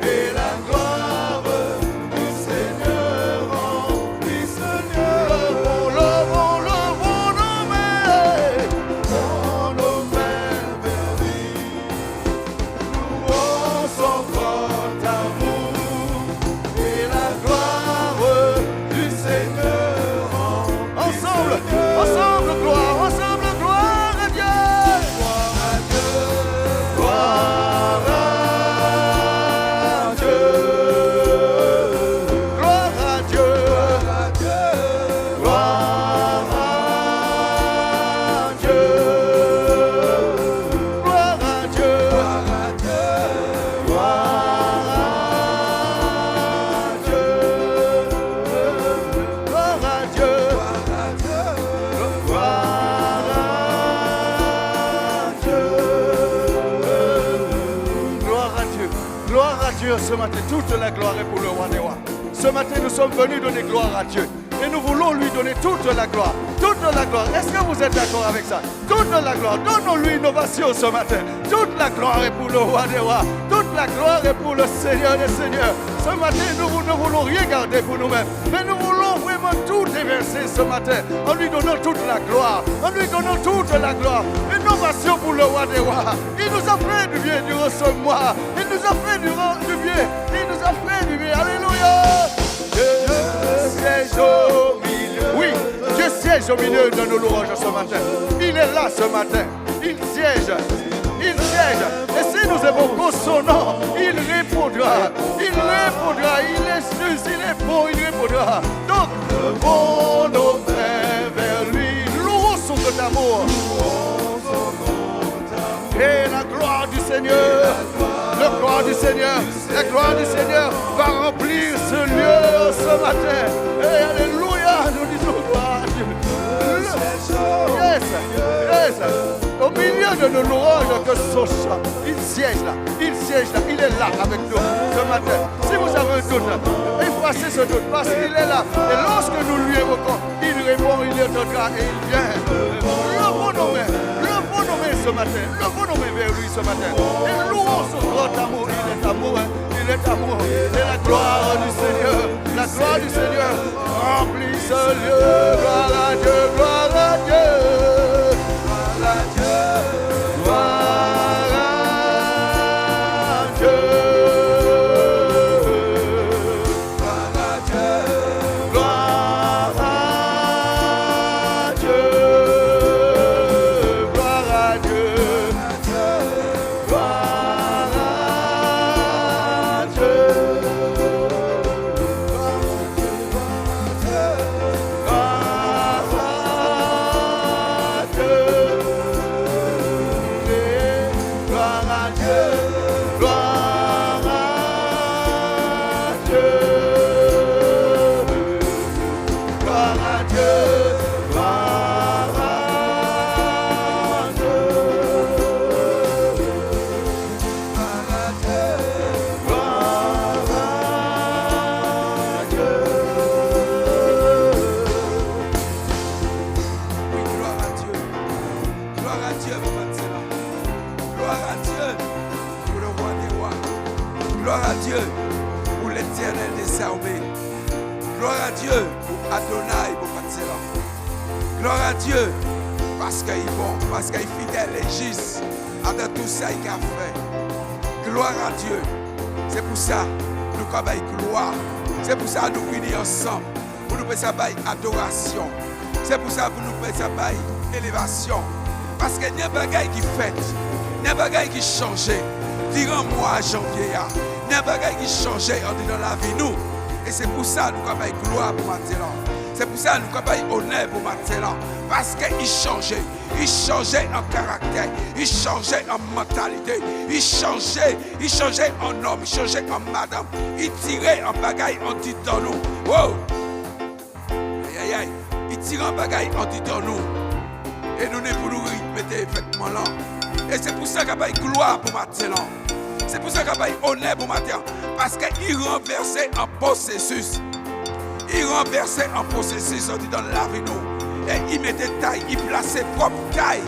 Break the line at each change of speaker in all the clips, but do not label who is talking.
Et Gloire à Dieu ce matin. Toute la gloire est pour le roi des rois. Ce matin, nous sommes venus donner gloire à Dieu. Et nous voulons lui donner toute la gloire. Toute la gloire. Est-ce que vous êtes d'accord avec ça? Toute la gloire. Donnons-lui une ovation ce matin. Toute la gloire est pour le roi des rois. Toute la gloire est pour le Seigneur des seigneurs. Ce matin, nous ne voulons rien garder pour nous-mêmes. Mais nous voulons vraiment tout déverser ce matin. En lui donnant toute la gloire. En lui donnant toute la gloire. Une ovation pour le roi des rois. Il nous a fait du bien durant ce mois. Il nous a fait du bien. Il nous a fait du bien. Alléluia. Dieu siège au milieu. Oui, Dieu siège au milieu de nos louanges ce matin. Il est là ce matin. Il siège. Il siège. Et si nous évoquons son nom, il répondra. Il répondra. Il est juste, il est bon, il répondra. Donc, levons nos mains vers lui. Louons son grand amour. Et la gloire du Seigneur. La gloire du Seigneur, la gloire du Seigneur va remplir ce lieu ce matin. Et alléluia, nous disons gloire à Dieu. Yes, yes. Au milieu de nos louanges que son chant, il siège là, il est là avec nous ce matin. Si vous avez un doute, effacez ce doute parce qu'il est là. Et lorsque nous lui évoquons, il répond, il entendra et il vient. Levons nos mains ce matin, levons nos mains vers lui ce matin. Et louons son grand amour, il est amour, il est amour. Et la gloire du Seigneur remplit ce lieu. Gloire à Dieu, gloire à Dieu. Gloire à Dieu, gloire à Dieu. Gloire à Dieu, gloire à Dieu. Gloire à Dieu, gloire à
Dieu pour l'Éternel des armées. Gloire à Dieu pour Adonai pour Matsela. Gloire à Dieu parce qu'il est bon, parce qu'il est fidèle et juste avec tout ça qu'il a fait. Gloire à Dieu. C'est pour ça que nous avons gloire. C'est pour ça que nous unissons ensemble. Pour nous faire adoration. C'est pour ça que nous faisons élévation. Parce qu'il n'y a pas de choses qui fait. Il n'y a pas de choses qui changent. Durant le mois de janvier, il n'y a pas de choses qui changent dans la vie. Nous. Et c'est pour ça que nous avons gloire pour maintenant. C'est pour ça que nous avons honneur pour maintenant. Parce qu'il changeait. Il changeait en caractère. Il changeait en mentalité. Il changeait en homme. Il changeait en madame. Il tirait en bagaille en dit dans nous. Wow! Aïe aïe aïe. Il tirait en bagaille en dit dans nous. Et nous ne pouvons pas répéter effectivement là. Et c'est pour ça qu'il y a gloire pour maintenant. C'est pour ça qu'il y a honneur pour maintenant. Parce qu'il renversait en processus. Il renversait en processus, on dit dans la vie nous. Et il mettait taille, il plaçait propre taille.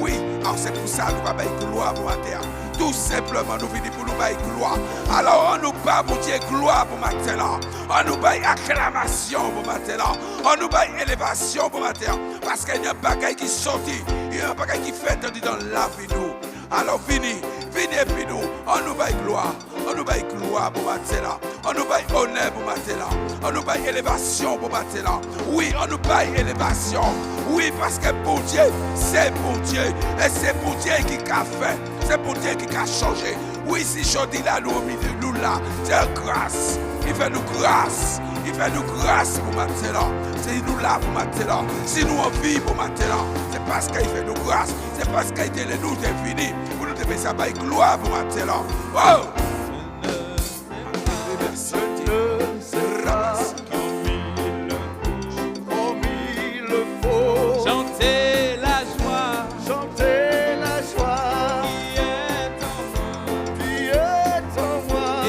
Oui, alors c'est pour ça que nous avons gloire pour maintenant. Tout simplement, nous venons pour nous bailler gloire. Alors, on nous bat pour dire gloire pour maintenant. On nous baille acclamation pour maintenant. On nous baille élévation pour maintenant. Parce qu'il y a un bagage qui sortit. Il y a un bagage qui fait dans la vie nous. Alors, venez et puis nous. On nous baille gloire. On nous baille gloire pour maintenant. On nous baille honneur pour maintenant. On nous baille élévation pour maintenant. Oui, on nous baille élévation. Oui, parce que pour Dieu, c'est pour Dieu. Et c'est pour Dieu qui a fait. C'est pour Dieu qui a changé. Oui, si je dis là, nous au milieu de nous là, c'est grâce. Il fait nous grâce. Il fait nous grâce pour maintenant. C'est nous là pour maintenant. Si nous en vie pour maintenant, c'est parce qu'il fait nous grâce. C'est parce qu'il est nous défini. Pour nous devons ça bailler gloire pour maintenant. Oh!
Chantez la joie,
chantez la joie
qui est en moi,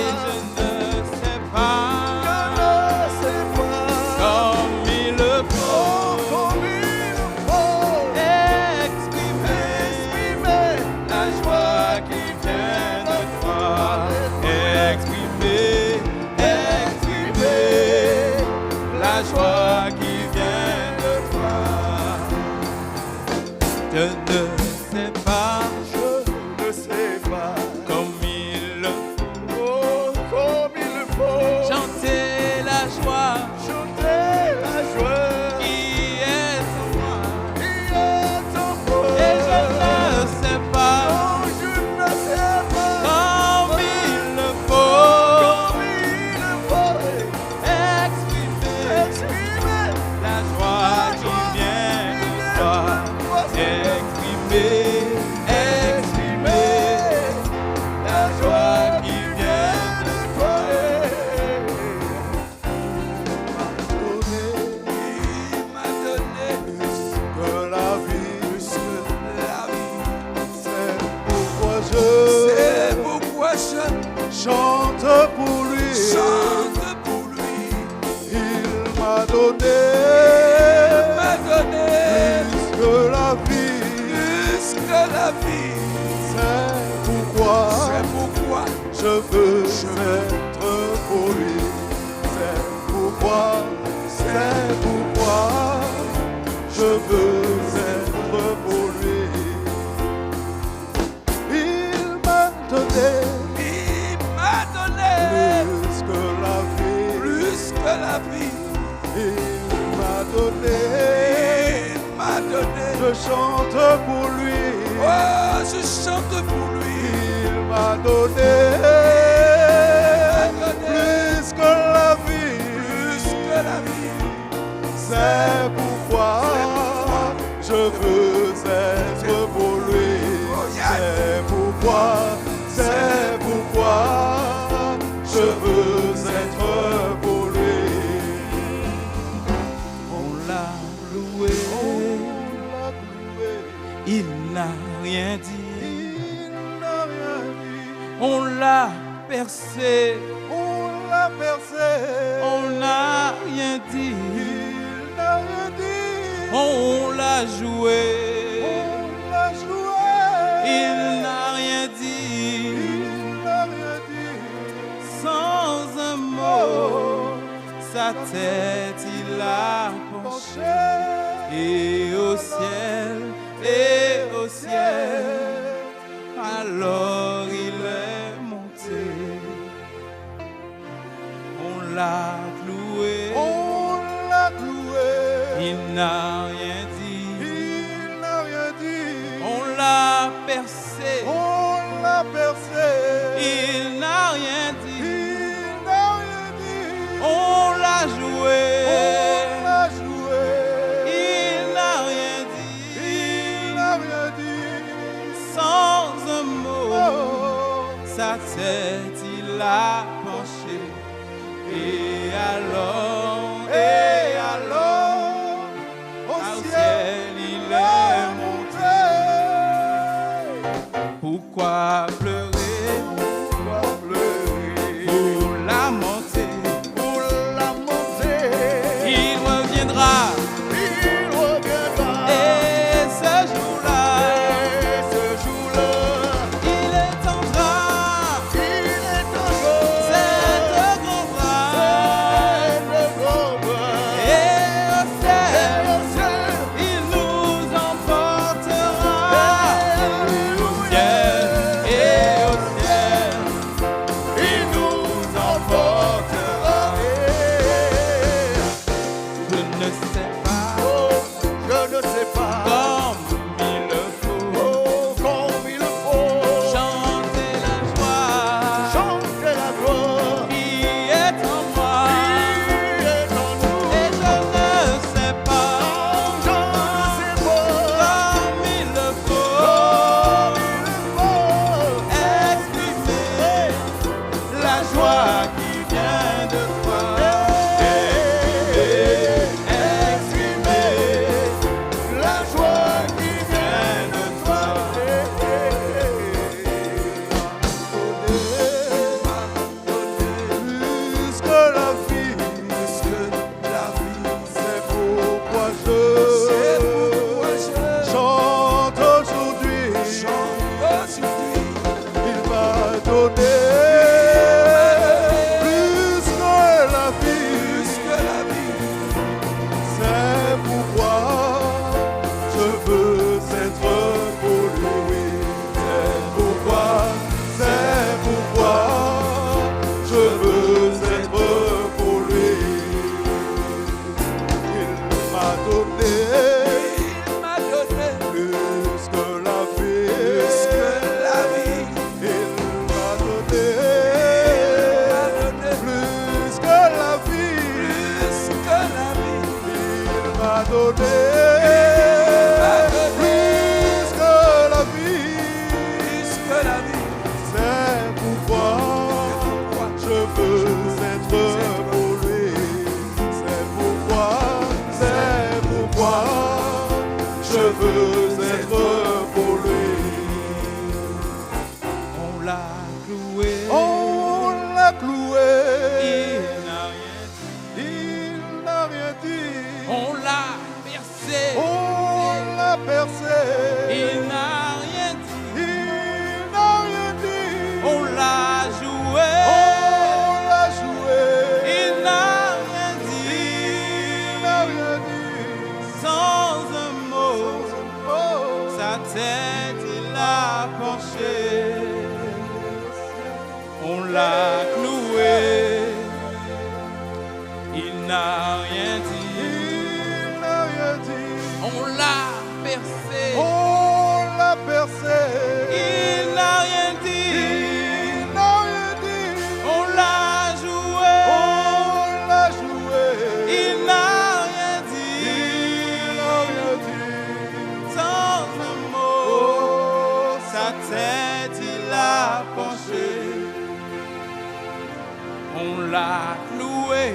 Chante pour lui.
Chante pour lui.
Il m'a donné.
M'a donné
Plus que la vie.
plus que la vie.
C'est pourquoi
C'est pourquoi
je veux être pour lui. C'est pourquoi je veux être pour lui. Il m'a donné
il m'a donné
plus que la vie.
plus que la vie.
Il m'a donné.
Il m'a donné.
Je chante pour lui.
Oh, je chante pour lui.
Il m'a donné plus que la vie.
Plus que la vie.
C'est pourquoi je veux être pour lui. C'est pourquoi je veux être pour lui.
On l'a loué, il n'a rien dit.
Il n'a rien dit.
On l'a percé,
On l'a percé.
on n'a rien dit.
Il n'a rien dit.
On l'a joué,
On l'a joué.
il n'a rien dit.
Il n'a rien dit.
Sans un mot, sa tête il a penché. Et au ciel, alors il est monté. On l'a cloué,
On l'a cloué.
il n'a rien dit.
Il n'a rien dit.
On l'a percé,
On l'a percé.
il n'a rien dit.
Il n'a rien dit.
On l'a joué,
On l'a joué.
il n'a rien dit.
Il n'a rien dit.
Sans un mot,
Oh.
sa tête il a penché. Et alors,
Au
au
ciel,
ciel il est monté. Pourquoi pleurer,
Pourquoi pleurer?
pour lamenter?
Pour la montée.
Il reviendra,
Il reviendra.
et ce jour-là,
Et ce jour-là,
il étendra
il est encore.
cette grand bras.
Le grand bras.
Et au ciel,
Et au ciel,
il nous emportera. Au ciel, et au ciel,
il nous emportera.
je ne sais pas
Oh, je ne sais pas.
comme il le faut
Oh, comme il faut.
chanter la joie
Chanter la gloire.
qui est en moi.
Qui est en nous.
Et je ne sais pas
Je ne sais pas.
comme il le faut
Comme il faut.
exprimer la joie qui vient de toi.
Exprimer la joie qui vient de toi. Plus que la vie, c'est pourquoi je chante aujourd'hui. Il m'a donné plus que la vie. C'est pourquoi je veux être pour lui. C'est pourquoi je veux être pour lui. Il m'a donné plus que la vie. Il m'a donné plus que la vie. Il m'a donné plus que la vie. C'est pourquoi je veux être pour lui. C'est pourquoi je veux être pour lui.
On l'a cloué,
On
On l'a cloué,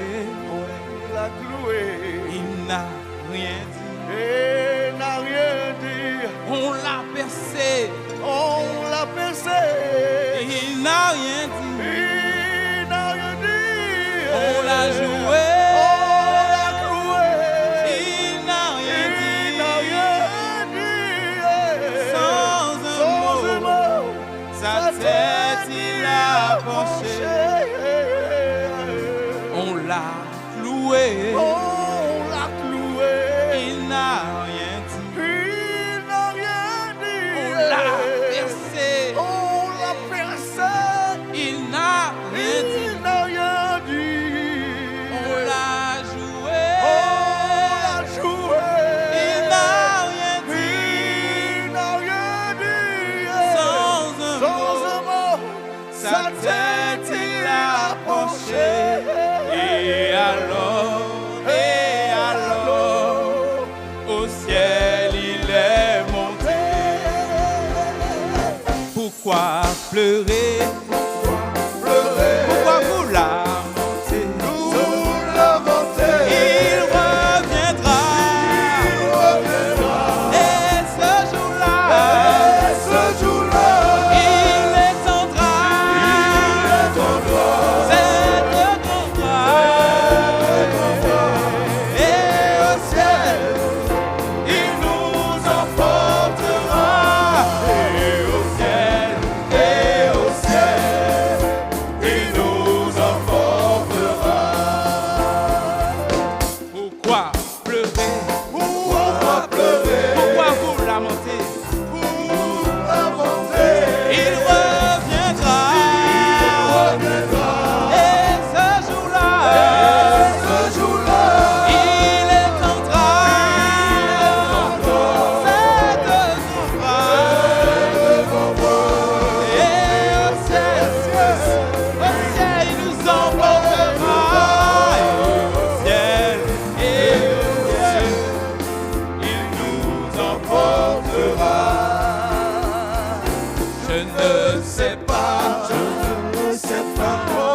on l'a cloué.
il n'a rien dit.
Et n'a rien dit.
On l'a percé,
On l'a percé.
il n'a rien dit.
Il n'a rien dit.
On l'a joué,
On l'a cloué.
il n'a rien
Il
dit.
n'a rien dit.
Sans un mot, sa tête il a penché. On l'a cloué,
On l'a cloué.
il n'a rien dit.
Il n'a rien dit.
On l'a percé,
On l'a percé.
il n'a rien dit.
Il n'a rien dit.
On l'a joué,
On l'a joué.
il n'a rien dit.
Il n'a rien dit.
Sans un
Sans
mot,
un mot.
sa tête il a penché. Et alors, au ciel il est monté. Pourquoi pleurer? Pourquoi vous lamentez?
Nous l'avancer.
Il reviendra. Et ce jour-là,
Ce jour-là,
il étendra cette grande grâce. Et au ciel, il nous emportera. Et au ciel, il nous emportera. Pourquoi pleurer?
pourquoi pleurer?
Pourquoi vous lamentez?
Pour avancer.
Il reviendra. Et ce jour-là,
Ce jour-là,
il étendra cette grande grâce. Et au ciel, il nous emportera. Et au ciel, il nous emportera. Je ne sais pas,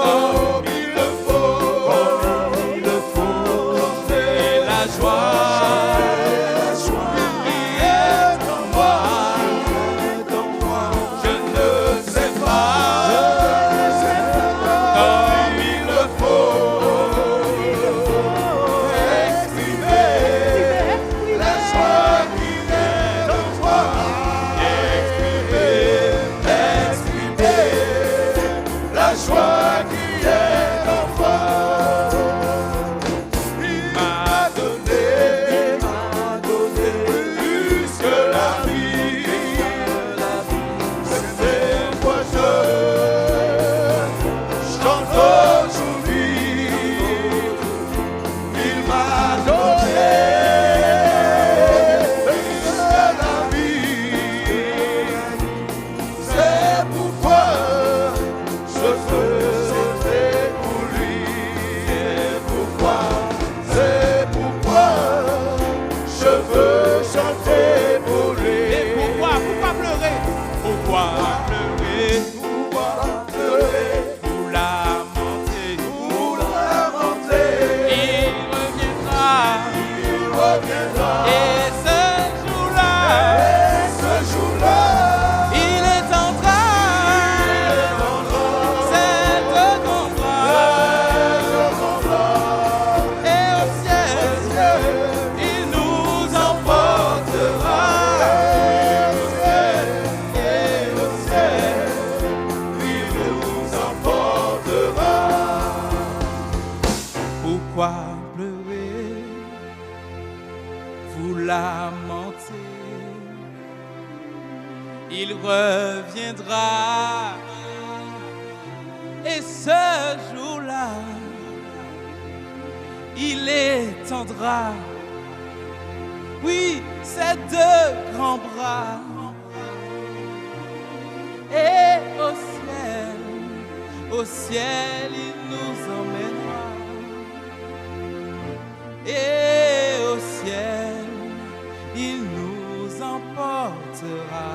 comme il le faut, et la joie qui est en moi. Je ne sais pas, comme il le faut, exprimer la joie qui est en toi.
la joie qui est en toi.
Il m'a donné
Plus que la vie. C'est pourquoi je chante aujourd'hui. Il m'a donné plus que la vie. C'est pourquoi je veux chanter pour lui. C'est pourquoi je veux chanter pour lui.
Et pourquoi pleurer? Pourquoi pleurer?
Pourquoi pleurer?
Vous lamenter.
Pour lamenter.
Il reviendra.
Il reviendra.
Et ce jour-là,
Et ce jour-là,
il étendra cette grande grâce. Et au ciel, il nous emportera.
et au ciel, il nous emportera.
Pourquoi pleurer? Vous lamentez. Il reviendra. Et ce jour-là, il étendra, oui, ses deux grands bras. Et au ciel, il nous emmènera. Et au ciel, il nous emportera.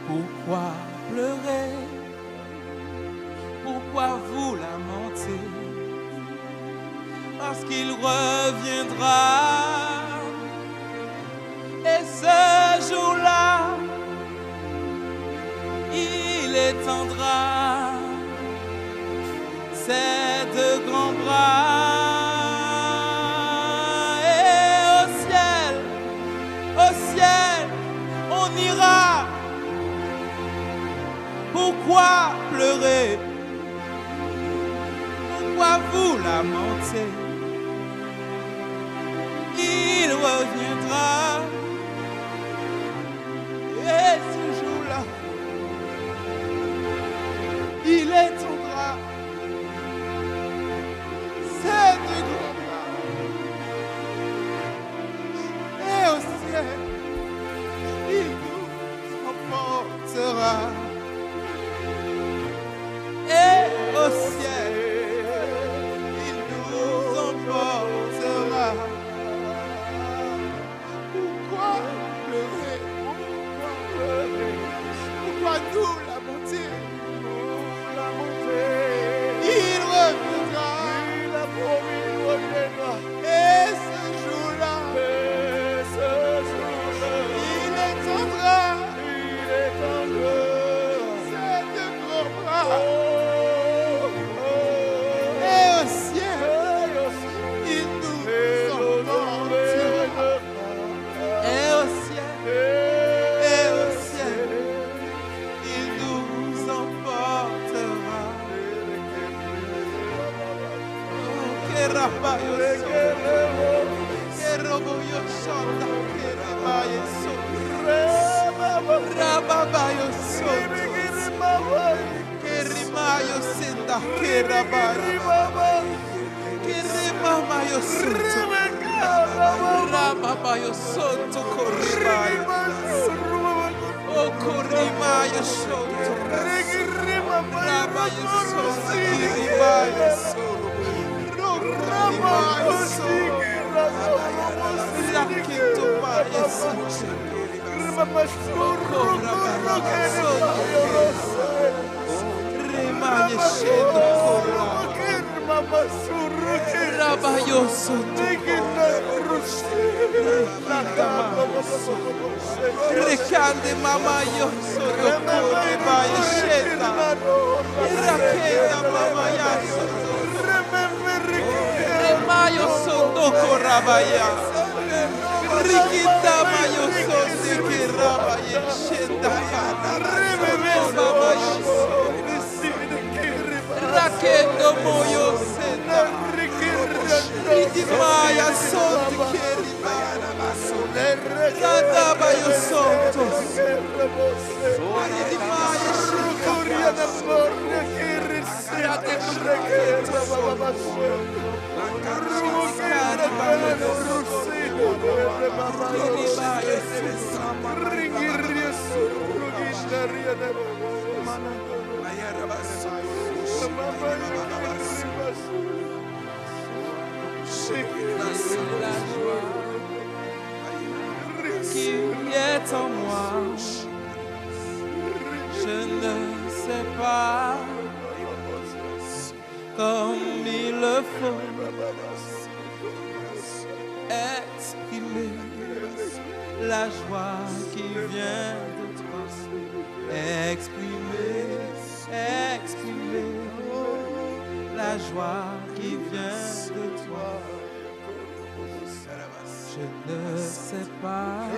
Pourquoi pleurer? Pourquoi Pourquoi vous lamentez? Parce qu'il reviendra. Et ce jour-là, il étendra ses deux grands bras. Et au ciel, on ira. Pourquoi pleurer? Pourquoi vous lamentez? Il reviendra. Et ce jour-là, il étendra ses deux grands bras. Et au ciel, il nous emportera. Et au ciel, il nous emportera. Pourquoi pleurer? Pourquoi nous lamenter? Il reviendra. Et ce jour-là, il étendra ses deux grands bras. Et au ciel, il nous emportera. Et au ciel, il nous emportera. Oh, que rabayo que roboyo sonda, que rabayo sonda, rabayo sonda, que rimayo senda, que rabayo, que rimayo sonda, rabayo sonda, corribayo, oh corribayo sonda, rabayo sonda, corribayo sonda. Recande mama yo soro kore baye sheta. Rakenda mama ya soro. Mayo sondo korabaya. Rikita mayo sonde kerabaya sheta. Rakendo moyo senda. Ridimaya sonde keribaya. Kadabayo sonto. Ridimaya qui est en moi, je ne sais pas comme il le faut exprimer la joie qui vient de toi, exprimer la joie qui vient de toi. Je ne sais pas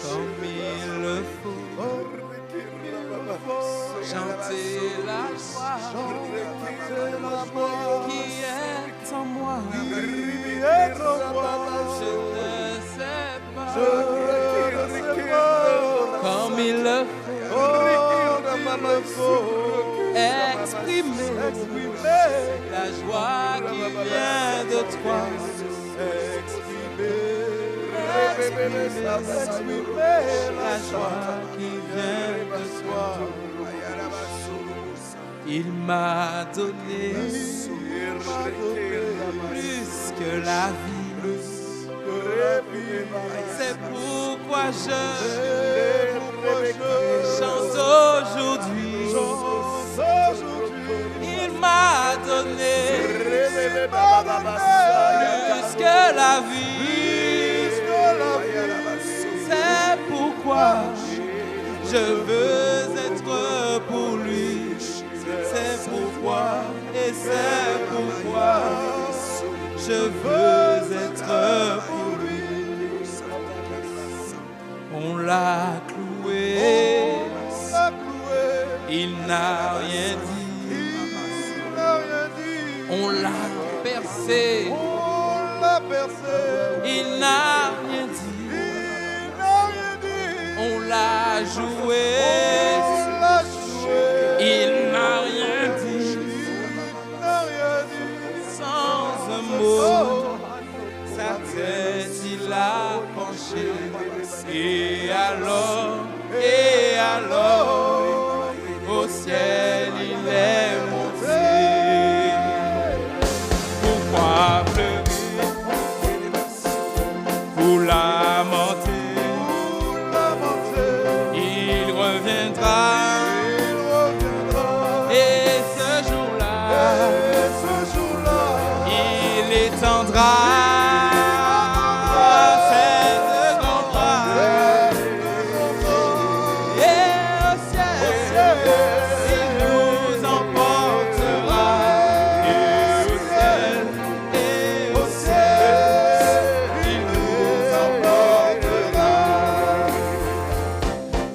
comme il le faut chanter la joie qui est en moi. Je ne sais pas comme il le faut exprimer la joie qui vient de toi. Exprimer la joie qui vient de toi. Il m'a donné plus que la vie. C'est pourquoi je chante aujourd'hui. Je veux être pour lui. C'est pourquoi, et c'est pourquoi je veux être pour lui. On l'a cloué, il n'a rien dit. On l'a percé, il n'a rien dit. On l'a joué, il n'a rien dit. Sans un mot, sa tête il a penché. Et alors, au ciel il est monté. Pourquoi pleurer, pour lamenter? Il reviendra. Et ce jour-là, il étendra ses deux grands bras. Et au ciel, il nous emportera. Et au ciel, il nous emportera.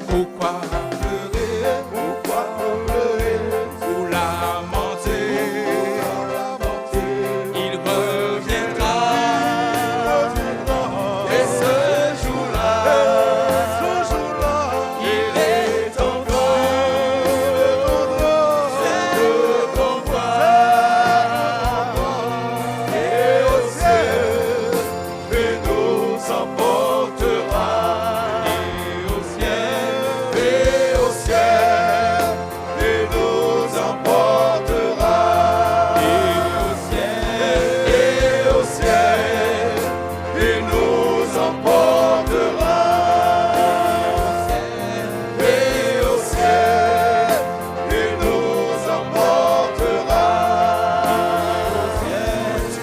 Pourquoi pleurer, pour lamenter? Il reviendra. Et ce jour-là, il étendra ses deux grands bras. Et au ciel, il nous emportera. Et au ciel, il nous emportera. Et au ciel, il nous emportera. Et au ciel, il nous emportera.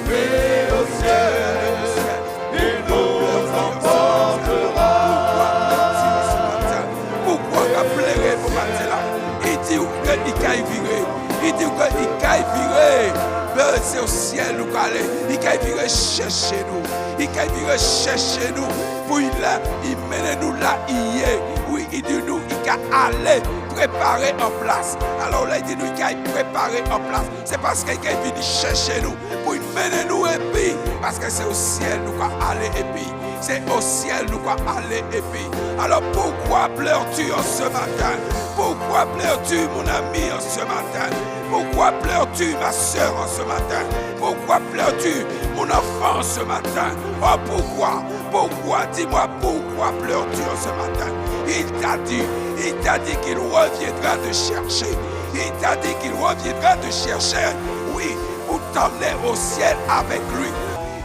Et au ciel, il nous emportera.
Pourquoi pleurer pour matin là? Il dit qu'il caille virer. Il dit qu'il caille virer. C'est au ciel nous aller. Il caille virer chercher nous. Il caille virer chercher nous. Pour il mène nous là hier. Oui, il dit nous, il caille aller préparer en place. Alors là, il dit nous, il caille préparer en place. C'est parce qu'il caille venir chercher nous. Pour il mener nous et puis. Parce que c'est au ciel nous qu'à aller et puis. C'est au ciel nous qu'à aller et puis. Alors pourquoi pleures-tu en ce matin? Pourquoi pleures-tu mon ami en ce matin? Pourquoi pleures-tu ma soeur en ce matin? Pourquoi pleures-tu mon enfant en ce matin? Oh pourquoi? Dis-moi pourquoi pleures-tu en ce matin? Il t'a dit qu'il reviendra te chercher. Il t'a dit qu'il reviendra te chercher. Oui, pour t'emmener au ciel avec lui.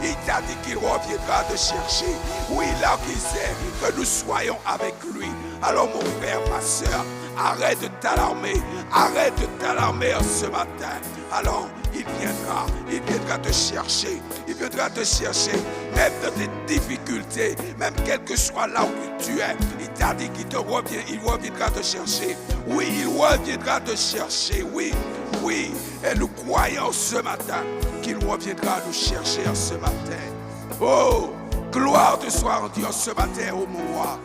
Il t'a dit qu'il reviendra te chercher. Oui, là qu'il sait que nous soyons avec lui. Alors mon frère, ma soeur, arrête de t'alarmer. Arrête de t'alarmer ce matin. Alors, il viendra te chercher. Il viendra te chercher, même dans tes difficultés, même quel que soit là où tu es. Il t'a dit qu'il reviendra te chercher. Oui, il reviendra te chercher. Oui. Et nous croyons ce matin qu'il reviendra nous chercher en ce matin. Oh, gloire te soit rendue en ce matin, oh mon roi.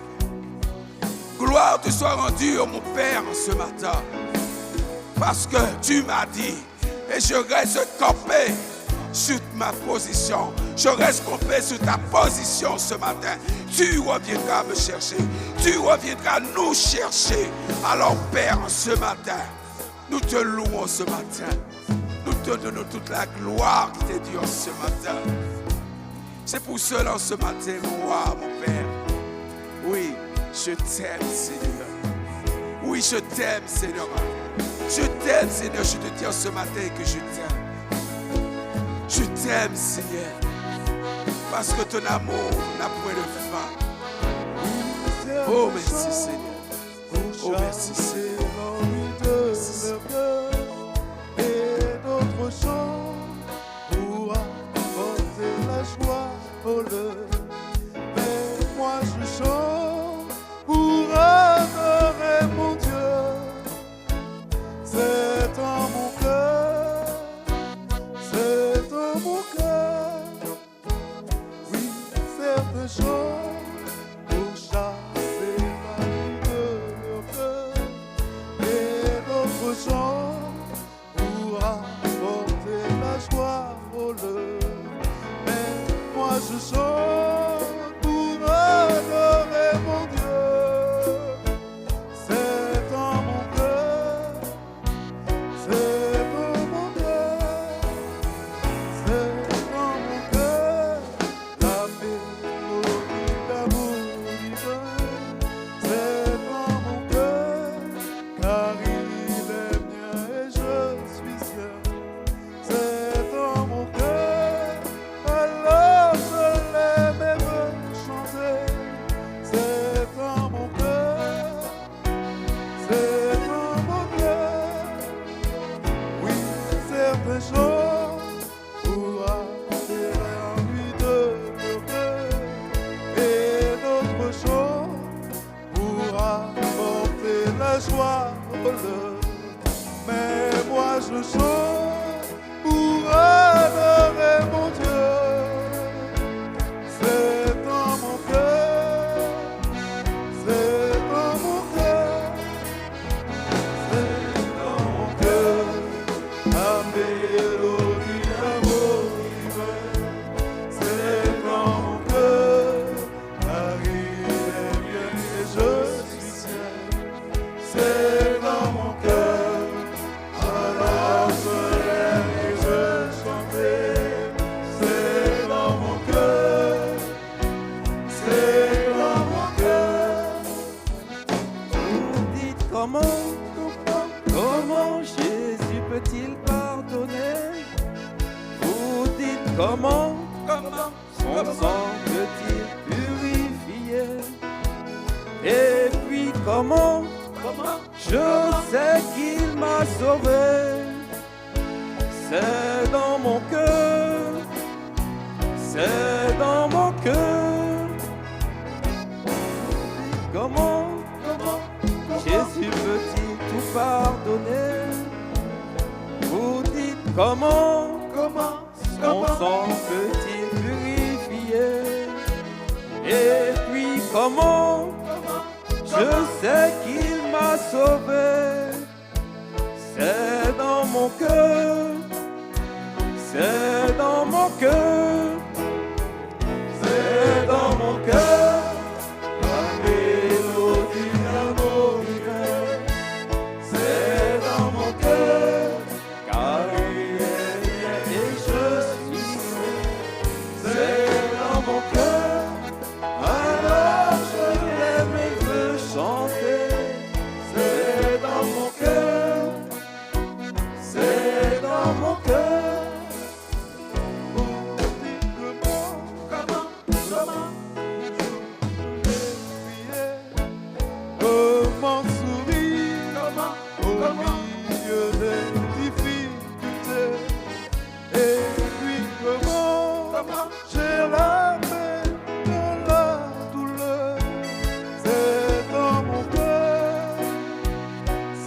Gloire te soit rendue, oh mon Père, en ce matin. Parce que tu m'as dit, et je reste campé sur ma position. Je reste campé sur ta position ce matin. Tu reviendras me chercher. Tu reviendras nous chercher. Alors Père, ce matin, nous te louons ce matin. Nous te donnons toute la gloire qui t'est due ce matin. C'est pour cela ce matin, mon roi, mon Père. Oui, je t'aime, Seigneur. Oui, je t'aime, Seigneur. Je t'aime, Seigneur. Je te dis ce matin que je t'aime. Je t'aime, Seigneur. Parce que ton amour n'a point de fin. Oh, merci, Seigneur. Oh, merci, Seigneur.
Et notre chant pour apporter la joie au le. Mais moi je chante pour adorer sens pour apporter la joie au leur. Mais moi je chante pour adorer mon Dieu. C'est dans mon cœur, c'est dans mon cœur, c'est dans mon cœur, la mélodie d'amour divin. C'est dans mon cœur, car il est mien et je suis sien. C'est dans mon cœur, alors je l'aime et veux chanter. C'est dans mon cœur, c'est dans mon cœur. Oui, certains jours pour attirer en lui de nos cœurs, et d'autres jours pour apporter la joie au leur. Mais moi je chante pour adorer mon Dieu. C'est dans mon cœur, c'est dans mon cœur, c'est dans mon cœur, la mélodie d'amour divin. C'est dans mon cœur, car il est bien et je suis sien. C'est dans mon cœur, alors je l'aime et je chantais. C'est dans mon cœur, c'est dans mon cœur.
Vous dites comment Jésus peut-il pardonner? Vous dites comment son sang peut-il purifier? Et puis comment je sais qu'il m'a sauvé? C'est dans mon cœur, c'est dans mon cœur. Comment Jésus peut-il tout pardonner? Vous dites comment son sang peut-il purifier? Et puis comment je sais qu'il m'a sauvé? C'est dans mon cœur, c'est dans mon cœur, c'est dans mon cœur, la mélodie d'amour divin. C'est dans mon cœur, car il est mien et je suis sien. C'est dans mon cœur, alors je l'aime et veux chanter. C'est dans mon cœur, c'est dans mon cœur.
Comment sourire au milieu des difficultés? Et puis comment j'ai la paix dans la douleur? C'est dans mon cœur,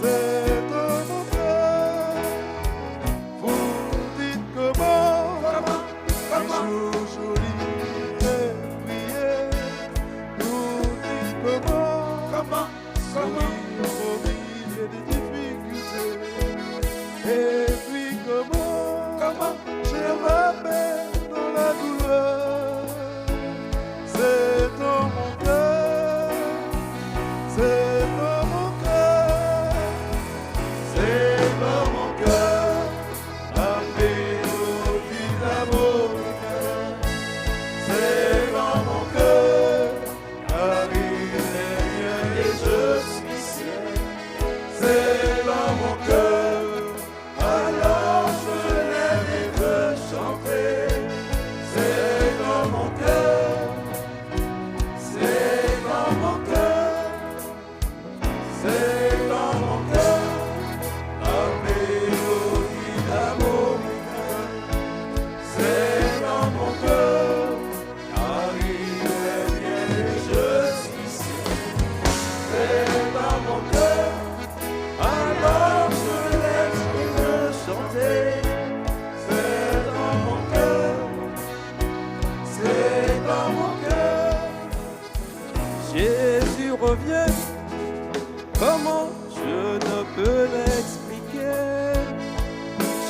c'est dans mon cœur. Pour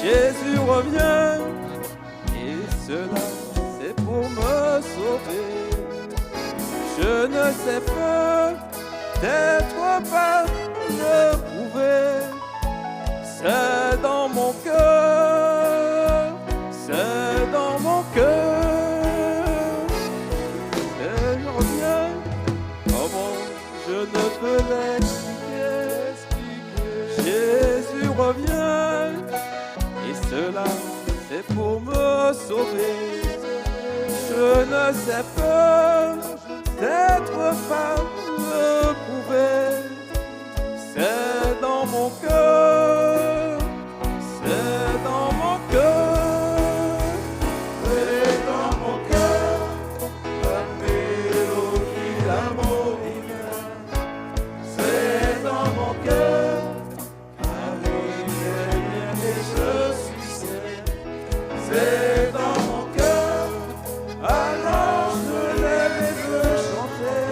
Jésus revient, et cela c'est pour me sauver. Je ne sais peut-être pas le prouver, c'est dans mon cœur, c'est dans mon cœur. Et je reviens, comment je ne peux l'expliquer. Jésus revient, et cela c'est pour me sauver. Je ne sais peut-être pas le prouver, c'est dans mon cœur, c'est dans mon cœur, c'est dans mon cœur, la mélodie d'amour divin, c'est dans mon cœur, car il est bien et je suis saint, c'est dans mon cœur, alors je lève et veux chanter,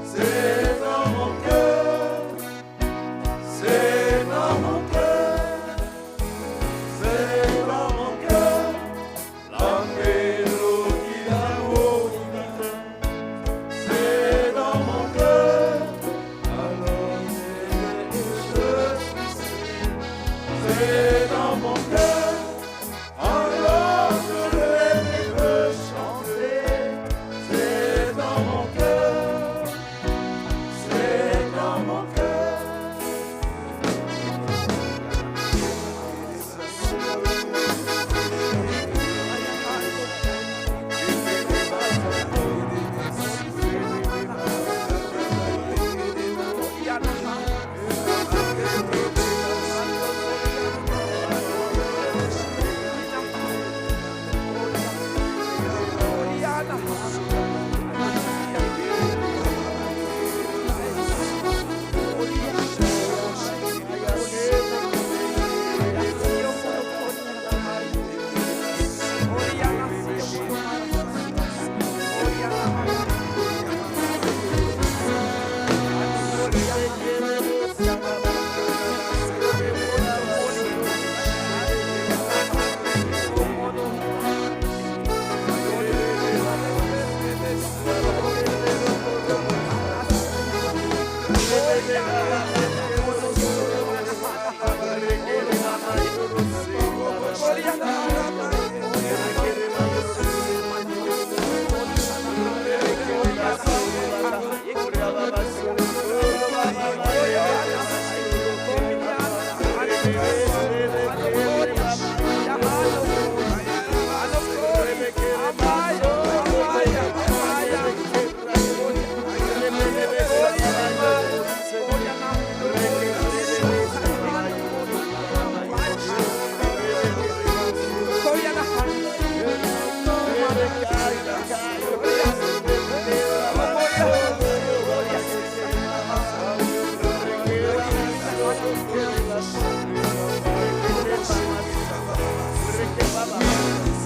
c'est dans mon cœur, c'est dans mon cœur, c'est dans mon cœur, la mélodie d'amour divin, c'est dans mon cœur, alors je suis saint, c'est dans mon cœur, alors je lève et veux chanter, c'est dans mon cœur, c'est dans mon cœur.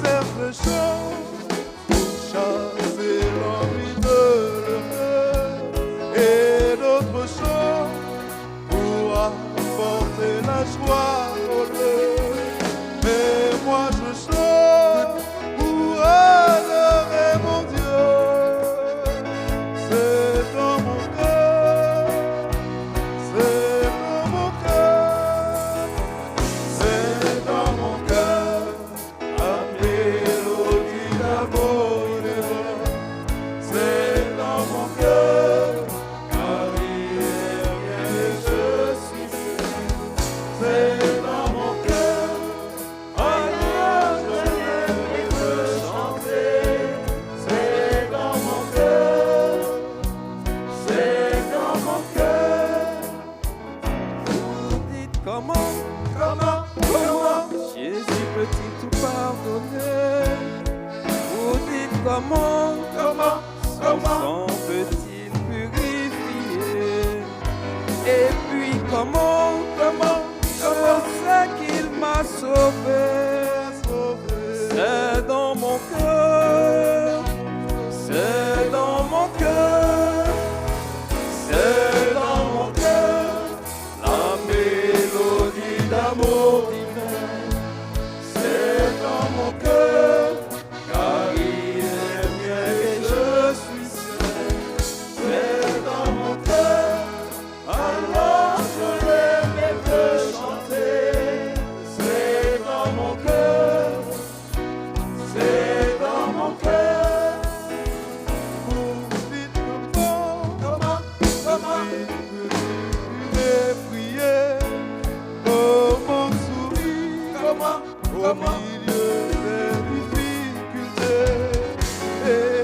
Certaines choses chasser l'envie de le et d'autres choses pour apporter la joie au lieu. Mais moi je chante pour adorer mon Dieu. C'est dans mon cœur, c'est dans mon cœur, c'est dans mon cœur. La mélodie d'amour divin, c'est dans mon cœur, car il est bien et je suis saint, c'est dans mon cœur, alors je lève et veux chanter, c'est dans mon cœur, c'est dans mon cœur.
Vous dites comment Jésus peut-il tout pardonner? Vous dites comment son sang peut-il purifier? Et puis comment je sais qu'il m'a sauvé? C'est dans mon cœur, c'est dans mon cœur, c'est dans mon cœur, la mélodie d'amour divin.
milieu des difficultés. Et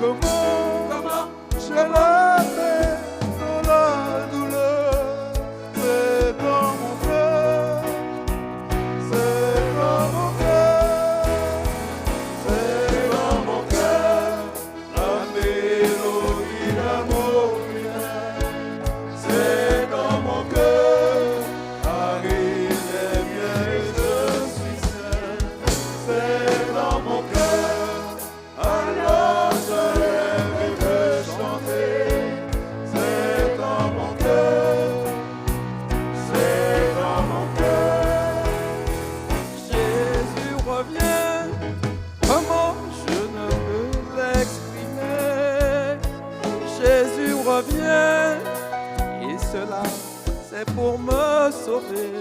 comment je la paix dans la douleur, c'est dans mon cœur, c'est dans mon cœur, c'est dans mon cœur, la mélodie d'amour humain, c'est dans mon cœur, arrive les miens et je suis seul, c'est dans mon cœur, alors je lève et veux chanter, c'est dans mon cœur, c'est dans mon cœur.
Jésus revient, comment je ne peux l'exprimer. Jésus revient, et cela c'est pour me sauver.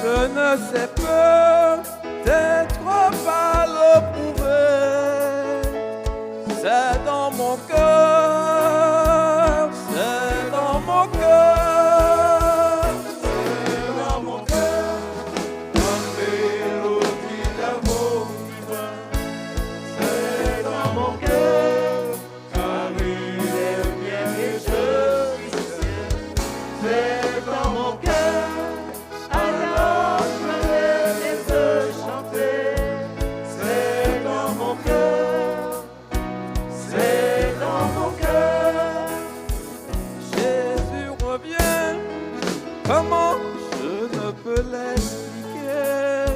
Je ne sais peut-être pas le prouver. C'est dans mon cœur, c'est dans mon cœur.
C'est dans mon cœur, la mélodie d'amour divin. C'est dans mon cœur, car il est bien et je suis sien. C'est dans mon cœur, alors je me lève et veux chanter. C'est dans mon cœur, c'est dans mon cœur.
Jésus revient, comment je ne peux l'expliquer.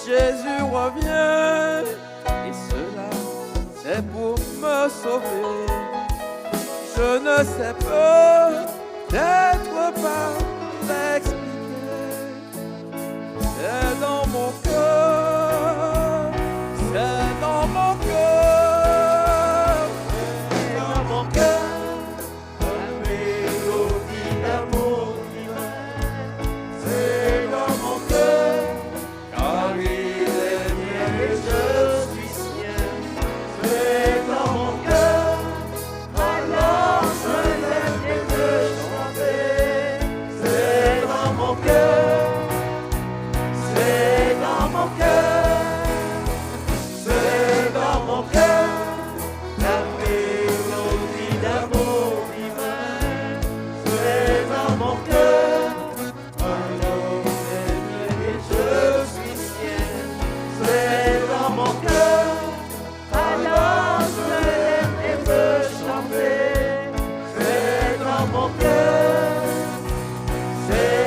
Jésus revient, et cela c'est pour me sauver. Je ne sais peut-être pas l'expliquer. C'est dans mon cœur, c'est dans mon cœur.
C'est dans mon cœur, la mélodie d'amour divin. C'est dans mon cœur, car il est mien et je suis sien. C'est dans mon cœur, alors je lève et veux chanter. C'est dans mon cœur, c'est dans mon cœur, c'est dans mon cœur, la mélodie d'amour divin. C'est dans mon cœur, alors et je suis sien. C'est dans mon cœur, alors je lève et veux chanter. C'est dans mon cœur,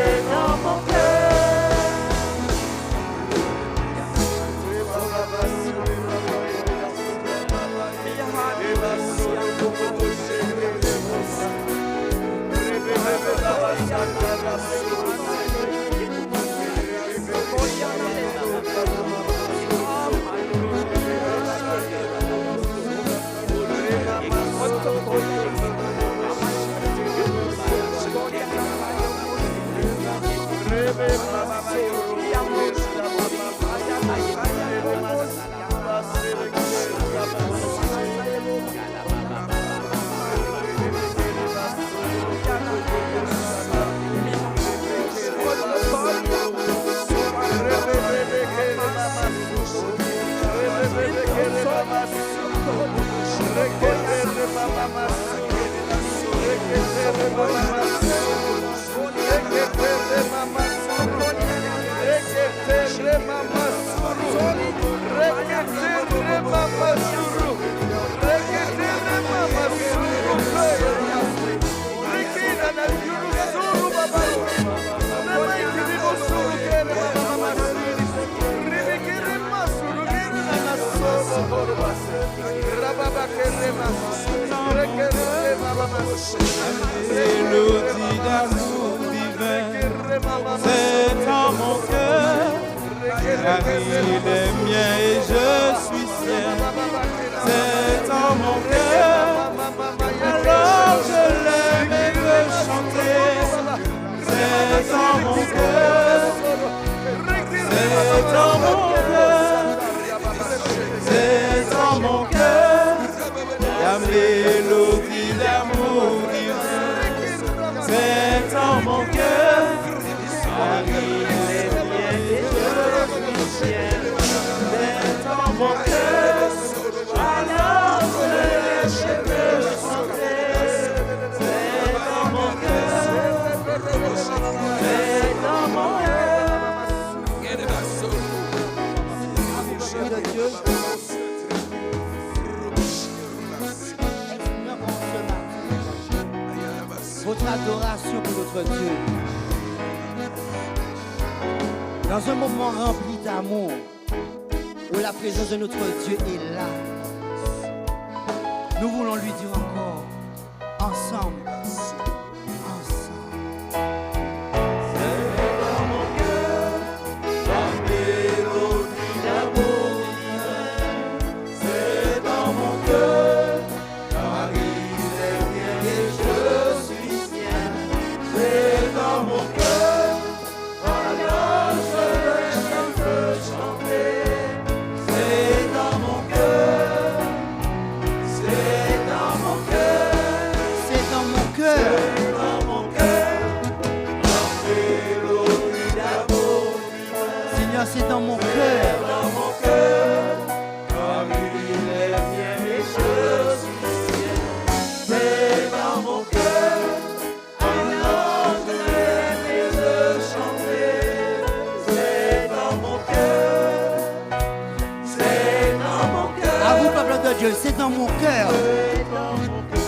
c'est dans mon cœur.
Mélodie d'amour divin, c'est dans mon cœur, car il est mien et je suis sien. C'est dans mon cœur, alors je l'aime et veux chanter. C'est dans mon cœur, c'est dans mon cœur, c'est dans mon cœur, la mélodie d'amour divin. C'est dans mon cœur, car il est mien et je
Exprimons ce matin votre adoration pour notre Dieu. Dans un moment rempli d'amour, où la présence de notre Dieu est là, nous voulons lui dire encore, ensemble, c'est dans mon cœur.
Car il est bien et je suis fier. C'est dans mon cœur. Alors je l'aime et le chanter. C'est dans mon cœur. C'est dans mon cœur.
À vous, peuple de Dieu, c'est dans mon cœur.
C'est dans mon cœur.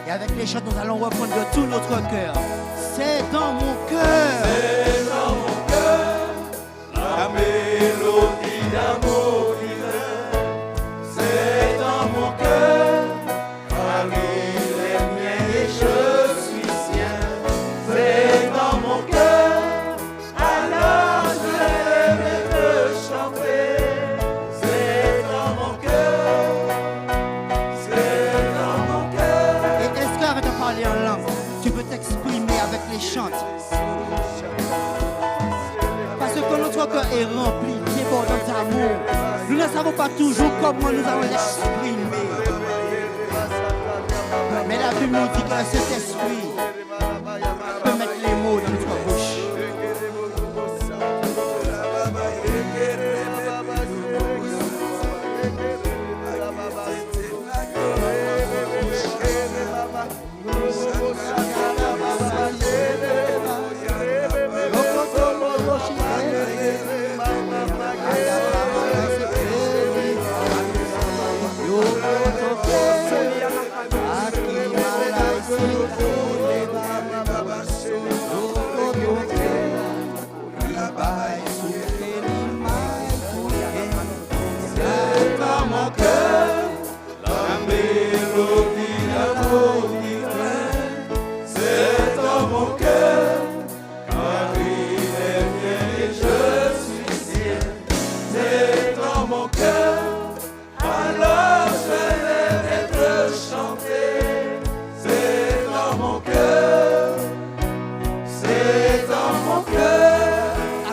Et avec les chants, nous allons reprendre de tout notre cœur. C'est dans mon cœur.
C'est dans mon cœur. La mélodie d'amour divin. C'est dans mon cœur. Car il est mien et je suis sien. C'est dans mon cœur. Alors je l'aime et le chanter. C'est dans mon cœur. C'est dans mon cœur.
Et est-ce qu'avec de parler en langue, tu peux t'exprimer avec les chants? Parce que notre cœur est rempli, débordant d'amour. Nous ne savons pas toujours comment nous allons l'exprimer. Mais la Bible nous dit que cet esprit peut mettre les mots dans notre bouche.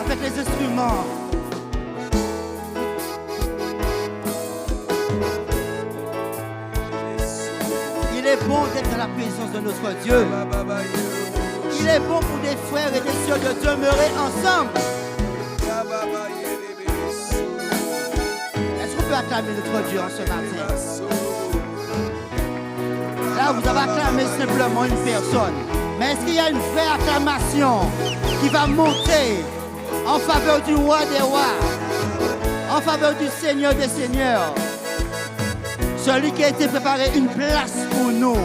Avec les instruments. Il est bon d'être dans la présence de notre Dieu. Il est bon pour des frères et des sœurs de demeurer ensemble. Est-ce qu'on peut acclamer notre Dieu en ce matin? Là, vous avez acclamé simplement une personne. Mais est-ce qu'il y a une vraie acclamation qui va monter en faveur du roi des rois, en faveur du Seigneur des seigneurs, celui qui a été préparé une place pour nous?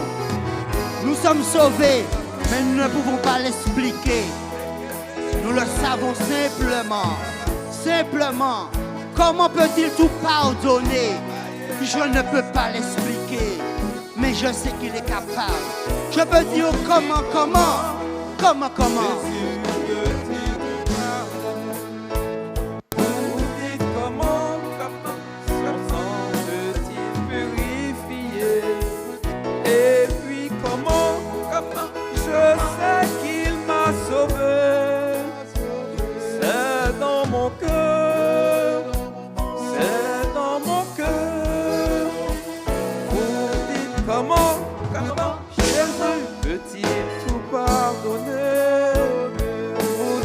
Nous sommes sauvés, mais nous ne pouvons pas l'expliquer. Nous le savons simplement. Simplement. Comment peut-il tout pardonner? Je ne peux pas l'expliquer, mais je sais qu'il est capable. Je peux dire comment.
Et puis comment je sais qu'il m'a sauvé. C'est dans mon cœur. C'est dans mon cœur. Vous dites comment Jésus peut-il tout pardonner? Vous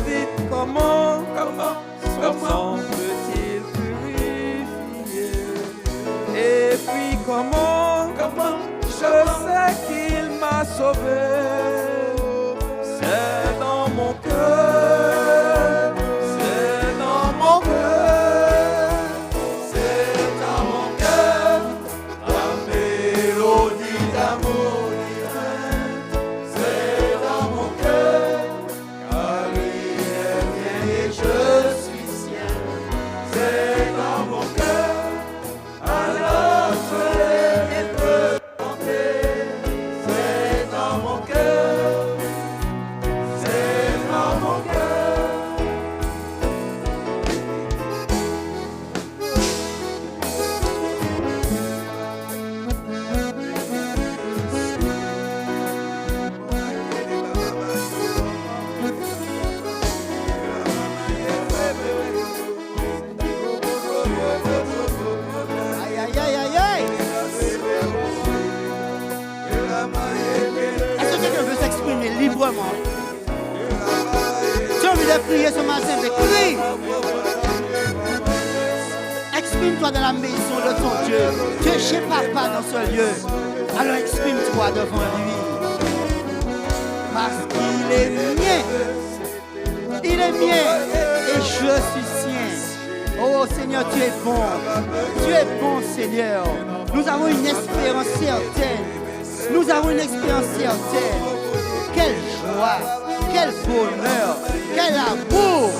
sauvé. C'est dans mon cœur, c'est dans mon cœur, c'est dans mon cœur, la mélodie d'amour divin. C'est dans mon cœur, car il est mien et je suis sien. C'est dans mon cœur, alors je l'ai peu chanter. C'est dans mon cœur, c'est dans mon cœur.
Aïe, aïe, aïe, aïe, aïe. Est-ce que quelqu'un veut s'exprimer librement? Tu as envie de prier ce matin, mais prie. Exprime-toi dans la maison de ton Dieu. Tu es chez papa dans ce lieu. Alors exprime-toi devant lui. Parce qu'il est mien. Il est mien. Et je suis sien. Oh Seigneur, tu es bon. Tu es bon, Seigneur. Nous avons une espérance certaine. Nous avons une expérience certaine. Quelle joie, quel bonheur, quel amour,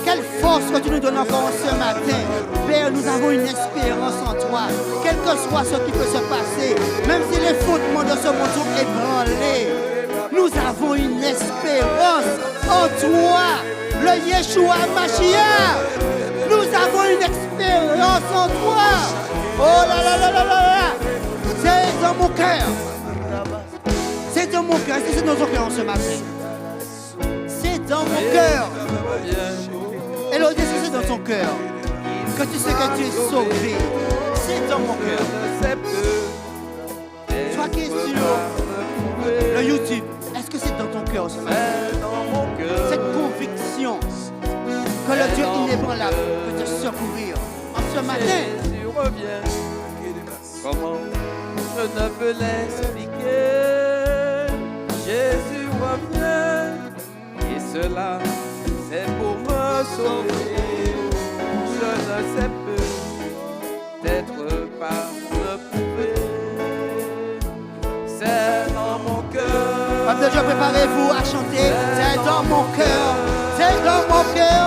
quelle force que tu nous donnes encore ce matin. Père, nous avons une espérance en toi. Quel que soit ce qui peut se passer, même si les fondements de ce monde sont ébranlés, nous avons une espérance en toi, le Yeshua Mashiach. Nous avons une expérience en toi. Oh là là là là là là. C'est dans mon cœur. C'est dans mon cœur. Est-ce que c'est dans ton cœur ce matin? C'est dans mon cœur. Élodie, est-ce que c'est dans ton cœur? Que tu sais que tu es sauvé. C'est dans mon cœur. Toi qui es sur le YouTube, est-ce que c'est dans ton cœur ce matin? Cette conviction que le Dieu inébranlable peut te secourir en ce matin.
Jésus revient. Comment je ne peux l'expliquer. Jésus revient. Et cela, c'est pour me sauver. Je ne sais peut-être pas me prouver. C'est dans mon cœur.
Peuple de Dieu, préparez-vous à chanter. C'est dans mon cœur. C'est dans mon cœur.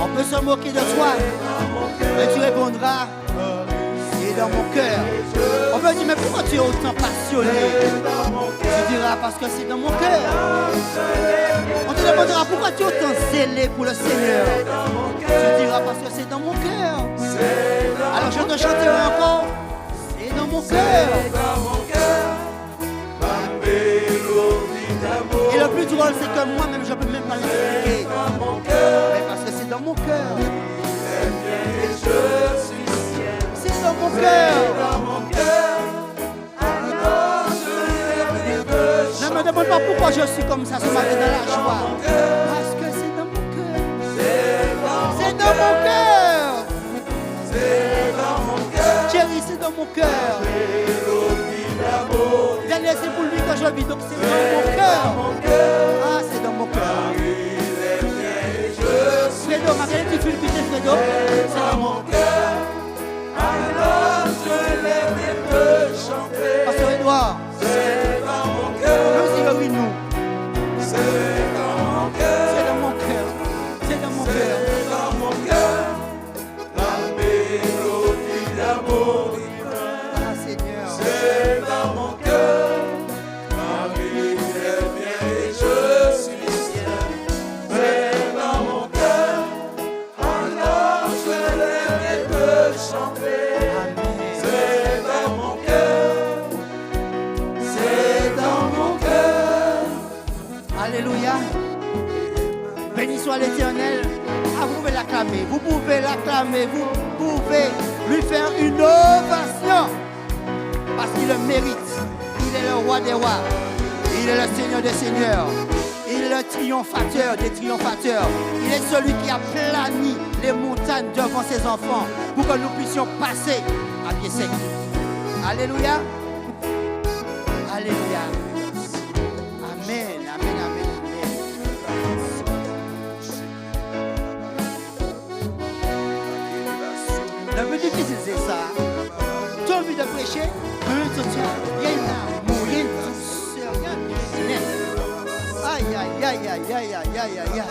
On peut se moquer de toi, mais tu répondras, c'est dans mon cœur. On peut dire, mais pourquoi tu es autant passionné? Tu diras, parce que c'est dans mon cœur. On te demandera, pourquoi tu es autant zélé pour le Seigneur? Tu diras, parce que c'est dans mon cœur. Alors je te chanterai encore, c'est dans mon cœur. Et le plus drôle, c'est que moi-même, je ne peux même pas l'expliquer. Mais parce que c'est dans mon cœur. C'est dans mon cœur. Ne me demande pas pourquoi je suis comme ça ce matin dans la joie. Parce que c'est dans mon cœur. C'est dans mon cœur. Chérie, c'est dans mon cœur. Dernier, c'est pour lui que je vis, donc c'est dans mon cœur. Ah, c'est dans mon cœur. Fredo, ma quelle difficulté, Fredo? C'est dans mon cœur.
Alors je l'aime et peux chanter.
Pasteur Edouard,
C'est dans mon cœur.
nous y nous.
C'est dans mon cœur.
C'est dans mon cœur. C'est dans mon cœur.
C'est dans mon cœur. La mélodie d'amour divin.
Ah, Seigneur.
C'est dans mon cœur. Marie est bien et je suis sien. C'est dans mon cœur. Alors je l'aime et peux chanter. C'est dans mon cœur. C'est dans mon cœur.
Alléluia. Béni soit l'Éternel. Ah, vous pouvez l'acclamer. Vous pouvez l'acclamer. Vous pouvez lui faire une ovation. Parce qu'il le mérite. Il est le roi des rois. Il est le Seigneur des seigneurs. Il est le triomphateur des triomphateurs. Il est celui qui a plani les montagnes devant ses enfants pour que nous puissions passer à pied sec. Alléluia. Alléluia. Amen, amen, amen, amen. Le plus difficile, c'est ça. Tu as envie de prêcher, il y a un amour, il y a une douceur, il y a un bien-être. Aïe, aïe, aïe, aïe, aïe, aïe, aïe, aïe.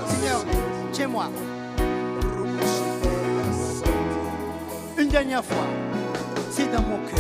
Seigneur, tiens-moi. Une dernière fois, c'est dans mon cœur.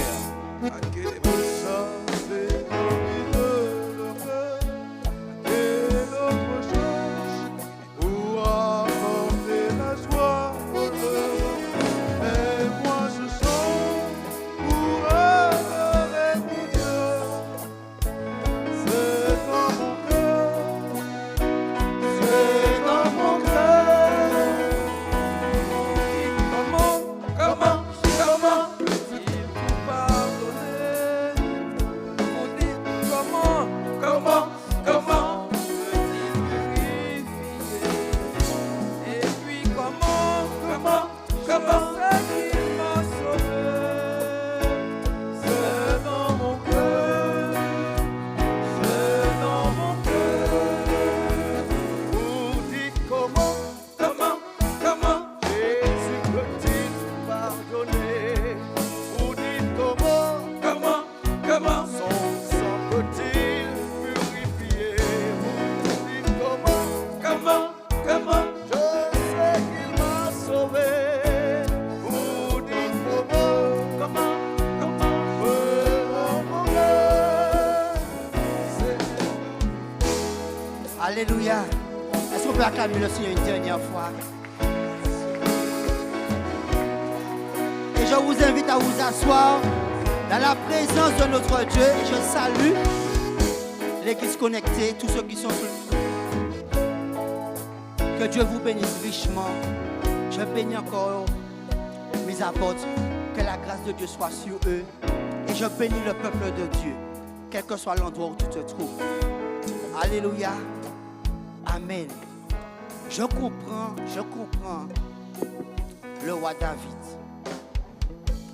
Alléluia. Est-ce qu'on peut acclamer le Seigneur une dernière fois? Et je vous invite à vous asseoir dans la présence de notre Dieu. Et je salue l'Église connectée, tous ceux qui sont sur le... Que Dieu vous bénisse richement. Je bénis encore mes apôtres. Que la grâce de Dieu soit sur eux. Et je bénis le peuple de Dieu, quel que soit l'endroit où tu te trouves. Alléluia. Amen. Je comprends le roi David.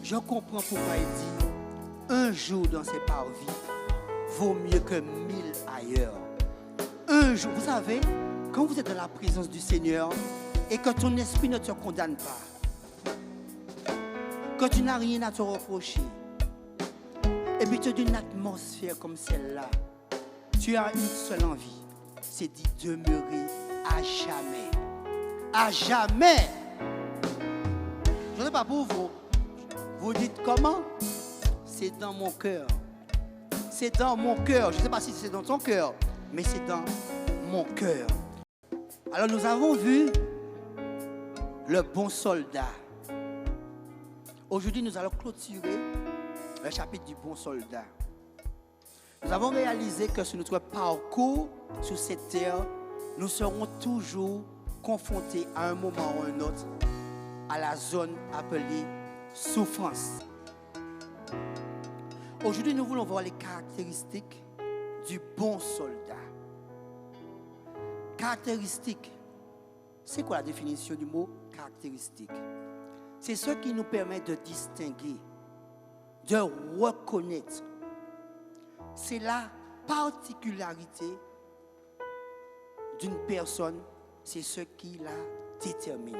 Je comprends pourquoi il dit un jour dans ses parvis vaut mieux que 1000 ailleurs. Un jour, vous savez, quand vous êtes dans la présence du Seigneur et que ton esprit ne te condamne pas, que tu n'as rien à te reprocher, et puis tu es d'une atmosphère comme celle-là, tu as une seule envie. C'est d'y demeurer à jamais. À jamais. Je ne sais pas pour vous. Vous dites comment? C'est dans mon cœur. C'est dans mon cœur. Je ne sais pas si c'est dans ton cœur, mais c'est dans mon cœur. Alors nous avons vu le bon soldat. Aujourd'hui, nous allons clôturer le chapitre du bon soldat. Nous avons réalisé que sur notre parcours sur cette terre, nous serons toujours confrontés à un moment ou à un autre à la zone appelée souffrance. Aujourd'hui, nous voulons voir les caractéristiques du bon soldat. Caractéristiques, c'est quoi la définition du mot caractéristique? C'est ce qui nous permet de distinguer, de reconnaître. C'est la particularité d'une personne, c'est ce qui la détermine.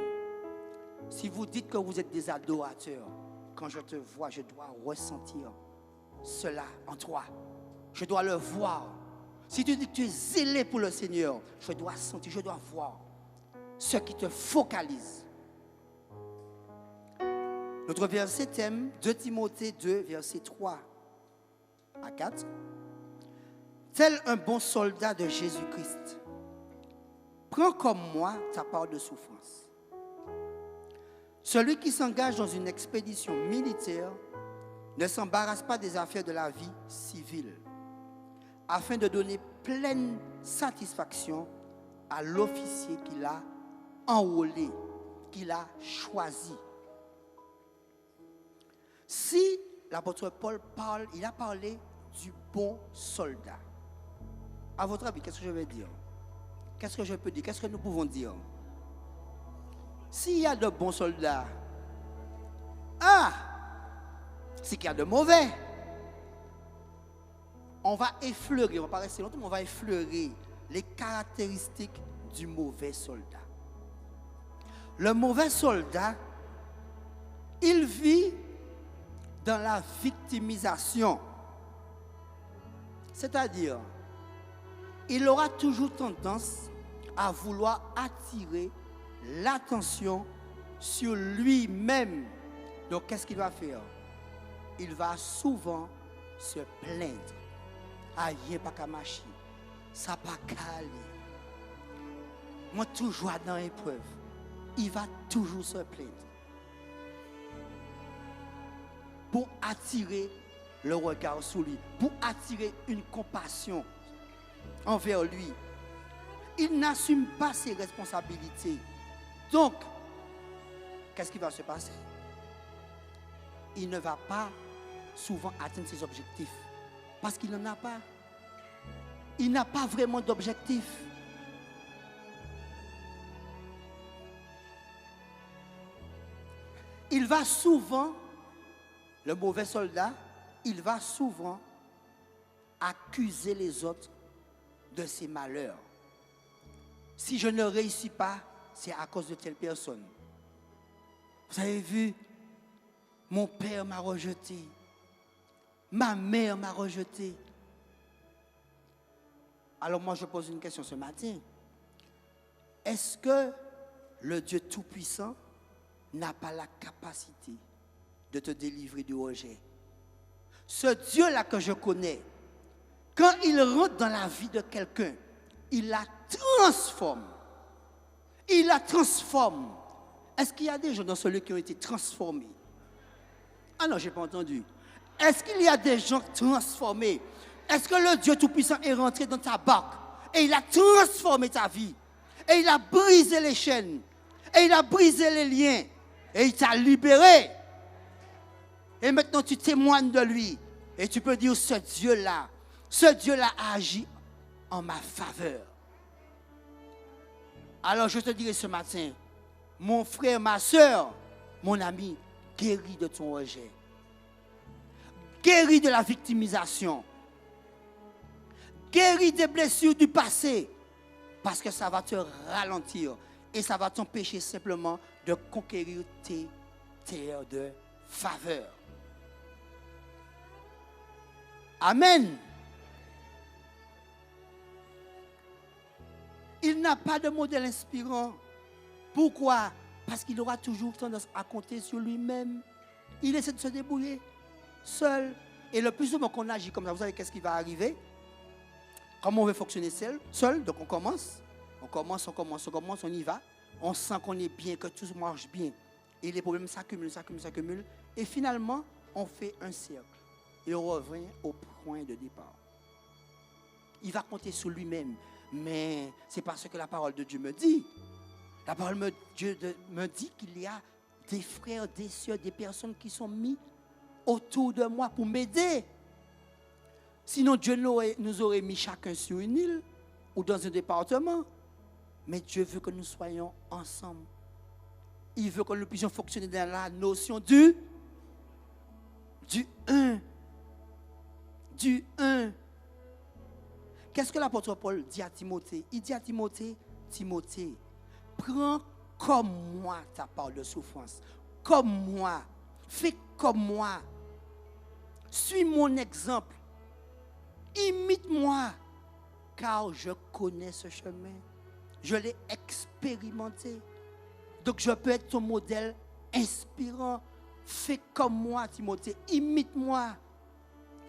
Si vous dites que vous êtes des adorateurs, quand je te vois, je dois ressentir cela en toi. Je dois le voir. Si tu dis que tu es zélé pour le Seigneur, je dois sentir, je dois voir ce qui te focalise. Notre verset thème, 2 Timothée 2, verset 3 à 4. Tel un bon soldat de Jésus-Christ, prends comme moi ta part de souffrance. Celui qui s'engage dans une expédition militaire ne s'embarrasse pas des affaires de la vie civile, afin de donner pleine satisfaction à l'officier qu'il a enrôlé, qu'il a choisi. Si l'apôtre Paul parle, il a parlé du bon soldat. À votre avis, qu'est-ce que je vais dire? Qu'est-ce que je peux dire? Qu'est-ce que nous pouvons dire? s'il y a de bons soldats, c'est qu'il y a de mauvais. On va effleurer, on va pas rester longtemps, mais on va effleurer les caractéristiques du mauvais soldat. Le mauvais soldat, il vit dans la victimisation. C'est-à-dire, il aura toujours tendance à vouloir attirer l'attention sur lui-même. Donc, qu'est-ce qu'il va faire? Il va souvent se plaindre. Ah, il n'y a pas qu'à marcher. Ça pas calé. Moi, toujours dans l'épreuve. Il va toujours se plaindre. Pour attirer le regard sur lui. Pour attirer une compassion envers lui. Il n'assume pas ses responsabilités. Donc, qu'est-ce qui va se passer? Il ne va pas souvent atteindre ses objectifs. Parce qu'il n'en a pas. Il n'a pas vraiment d'objectif. Il va souvent, le mauvais soldat, il va souvent accuser les autres de ses malheurs. Si je ne réussis pas, c'est à cause de telle personne. Vous avez vu, mon père m'a rejeté. Ma mère m'a rejeté. Alors moi, je pose une question ce matin. Est-ce que le Dieu Tout-Puissant n'a pas la capacité de te délivrer du rejet? Ce Dieu-là que je connais, quand il rentre dans la vie de quelqu'un, il la transforme. Il la transforme. Est-ce qu'il y a des gens dans ce lieu qui ont été transformés? Ah non, je n'ai pas entendu. Est-ce qu'il y a des gens transformés? Est-ce que le Dieu Tout-Puissant est rentré dans ta barque et il a transformé ta vie? Et il a brisé les chaînes. Et il a brisé les liens. Et il t'a libéré. Et maintenant tu témoignes de lui. Et tu peux dire, ce Dieu-là a agi en ma faveur. Alors je te dirai ce matin, mon frère, ma soeur, mon ami, guéris de ton rejet. Guéris de la victimisation. Guéris des blessures du passé. Parce que ça va te ralentir. Et ça va t'empêcher simplement de conquérir tes terres de faveur. Amen. Il n'a pas de modèle inspirant. Pourquoi? Parce qu'il aura toujours tendance à compter sur lui-même. Il essaie de se débrouiller seul. Et le plus souvent qu'on agit comme ça, vous savez qu'est-ce qui va arriver? Comment on veut fonctionner seul, donc on commence, on y va. On sent qu'on est bien, que tout marche bien. Et les problèmes s'accumulent. Et finalement, on fait un cercle. Et on revient au point de départ. Il va compter sur lui-même. Mais c'est parce que la parole de Dieu me dit. La parole de Dieu me dit qu'il y a des frères, des sœurs, des personnes qui sont mis autour de moi pour m'aider. Sinon, Dieu nous aurait mis chacun sur une île ou dans un département. Mais Dieu veut que nous soyons ensemble. Il veut que nous puissions fonctionner dans la notion du un. Du un. Qu'est-ce que l'apôtre Paul dit à Timothée? Il dit à Timothée, Timothée, prends comme moi ta part de souffrance. Comme moi. Fais comme moi. Suis mon exemple. Imite-moi. Car je connais ce chemin. Je l'ai expérimenté. Donc je peux être ton modèle inspirant. Fais comme moi, Timothée. Imite-moi.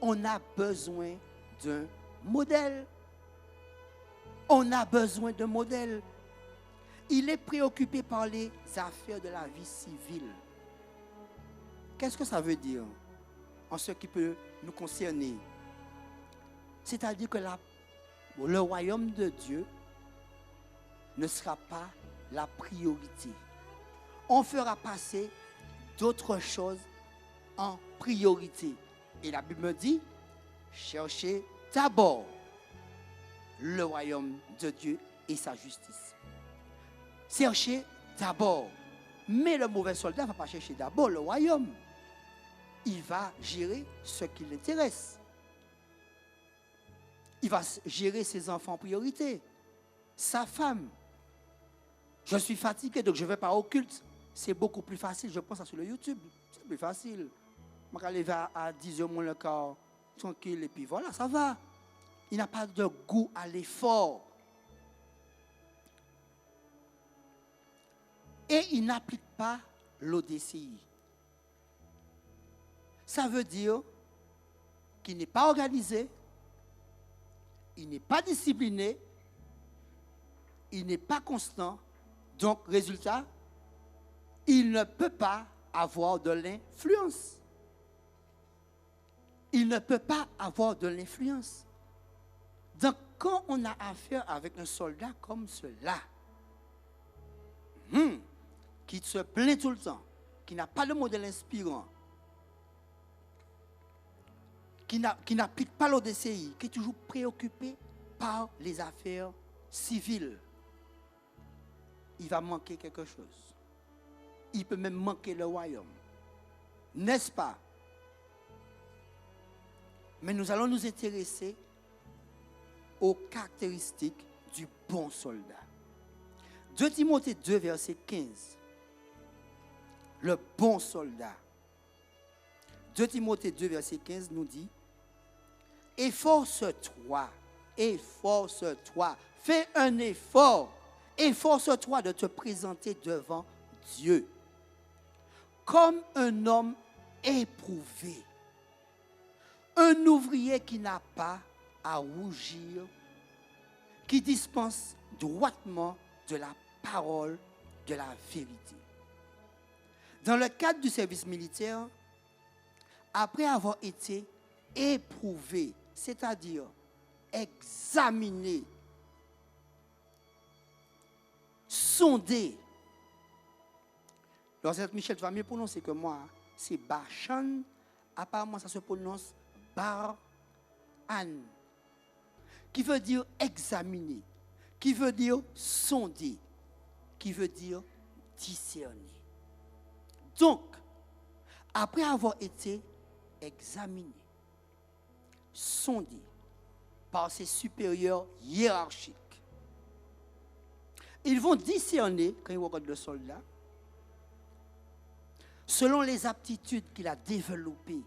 On a besoin d'un modèle. On a besoin d'un modèle. Il est préoccupé par les affaires de la vie civile. Qu'est-ce que ça veut dire en ce qui peut nous concerner? C'est-à-dire que le royaume de Dieu ne sera pas la priorité. On fera passer d'autres choses en priorité. Et la Bible me dit, cherchez d'abord le royaume de Dieu et sa justice. Cherchez d'abord Mais le mauvais soldat ne va pas chercher d'abord le royaume. Il va gérer ce qui l'intéresse. Il va gérer ses enfants en priorité. Sa femme. Je suis fatigué, donc je ne vais pas au culte. C'est beaucoup plus facile. Je pense ça sur le YouTube. C'est plus facile. Je vais aller à 10h moins le quart, tranquille, et puis voilà, ça va. Il n'a pas de goût à l'effort. Et il n'applique pas l'ODCI. Ça veut dire qu'il n'est pas organisé, il n'est pas discipliné, il n'est pas constant. Donc, résultat, il ne peut pas avoir de l'influence. Il ne peut pas avoir de l'influence. Donc, quand on a affaire avec un soldat comme cela, qui se plaint tout le temps, qui n'a pas de modèle inspirant, qui n'applique pas l'ODCI, qui est toujours préoccupé par les affaires civiles, il va manquer quelque chose. Il peut même manquer le royaume. N'est-ce pas? Mais nous allons nous intéresser aux caractéristiques du bon soldat. 2 Timothée 2, verset 15. Le bon soldat. 2 Timothée 2, verset 15 nous dit: efforce-toi, fais un effort, efforce-toi de te présenter devant Dieu comme un homme éprouvé, un ouvrier qui n'a pas à rougir, qui dispense droitement de la parole de la vérité. Dans le cadre du service militaire, après avoir été éprouvé, c'est-à-dire examiné, sondé. Lorsque Michel, tu vas mieux prononcer que moi, c'est Bachan. Apparemment, ça se prononce Bar-An, qui veut dire examiner, qui veut dire sonder, qui veut dire discerner. Donc, après avoir été examiné, sondé par ses supérieurs hiérarchiques, ils vont discerner, quand ils regardent le soldat, selon les aptitudes qu'il a développées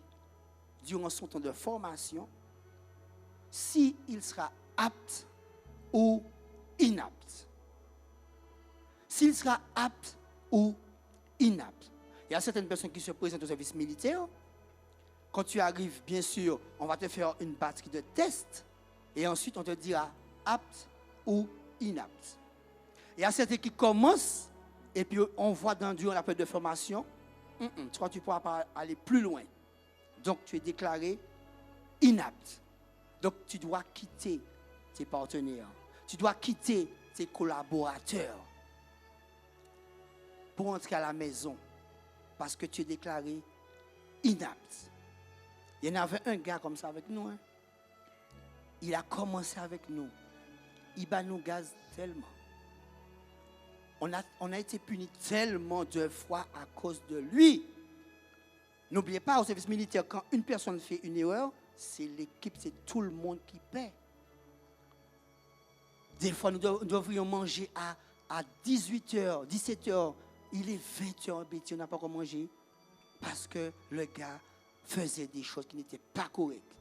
durant son temps de formation, s'il sera apte ou inapte. S'il sera apte ou inapte. Il y a certaines personnes qui se présentent au service militaire. Quand tu arrives, bien sûr, on va te faire une batterie de tests et ensuite on te dira apte ou inapte. Il y a certains qui commencent et puis on voit durant la période de formation, tu crois que tu ne pourras pas aller plus loin. Donc tu es déclaré inapte. Donc tu dois quitter tes partenaires. Tu dois quitter tes collaborateurs pour entrer à la maison parce que tu es déclaré inapte. Il y en avait un gars comme ça avec nous. Il a commencé avec nous. Il bat nous gaz tellement. On a été punis tellement de fois à cause de lui. N'oubliez pas, au service militaire, quand une personne fait une erreur, c'est l'équipe, c'est tout le monde qui paie. Des fois, nous devrions manger à 18h, 17h. Il est 20h, Betty, on n'a pas encore mangé parce que le gars faisait des choses qui n'étaient pas correctes.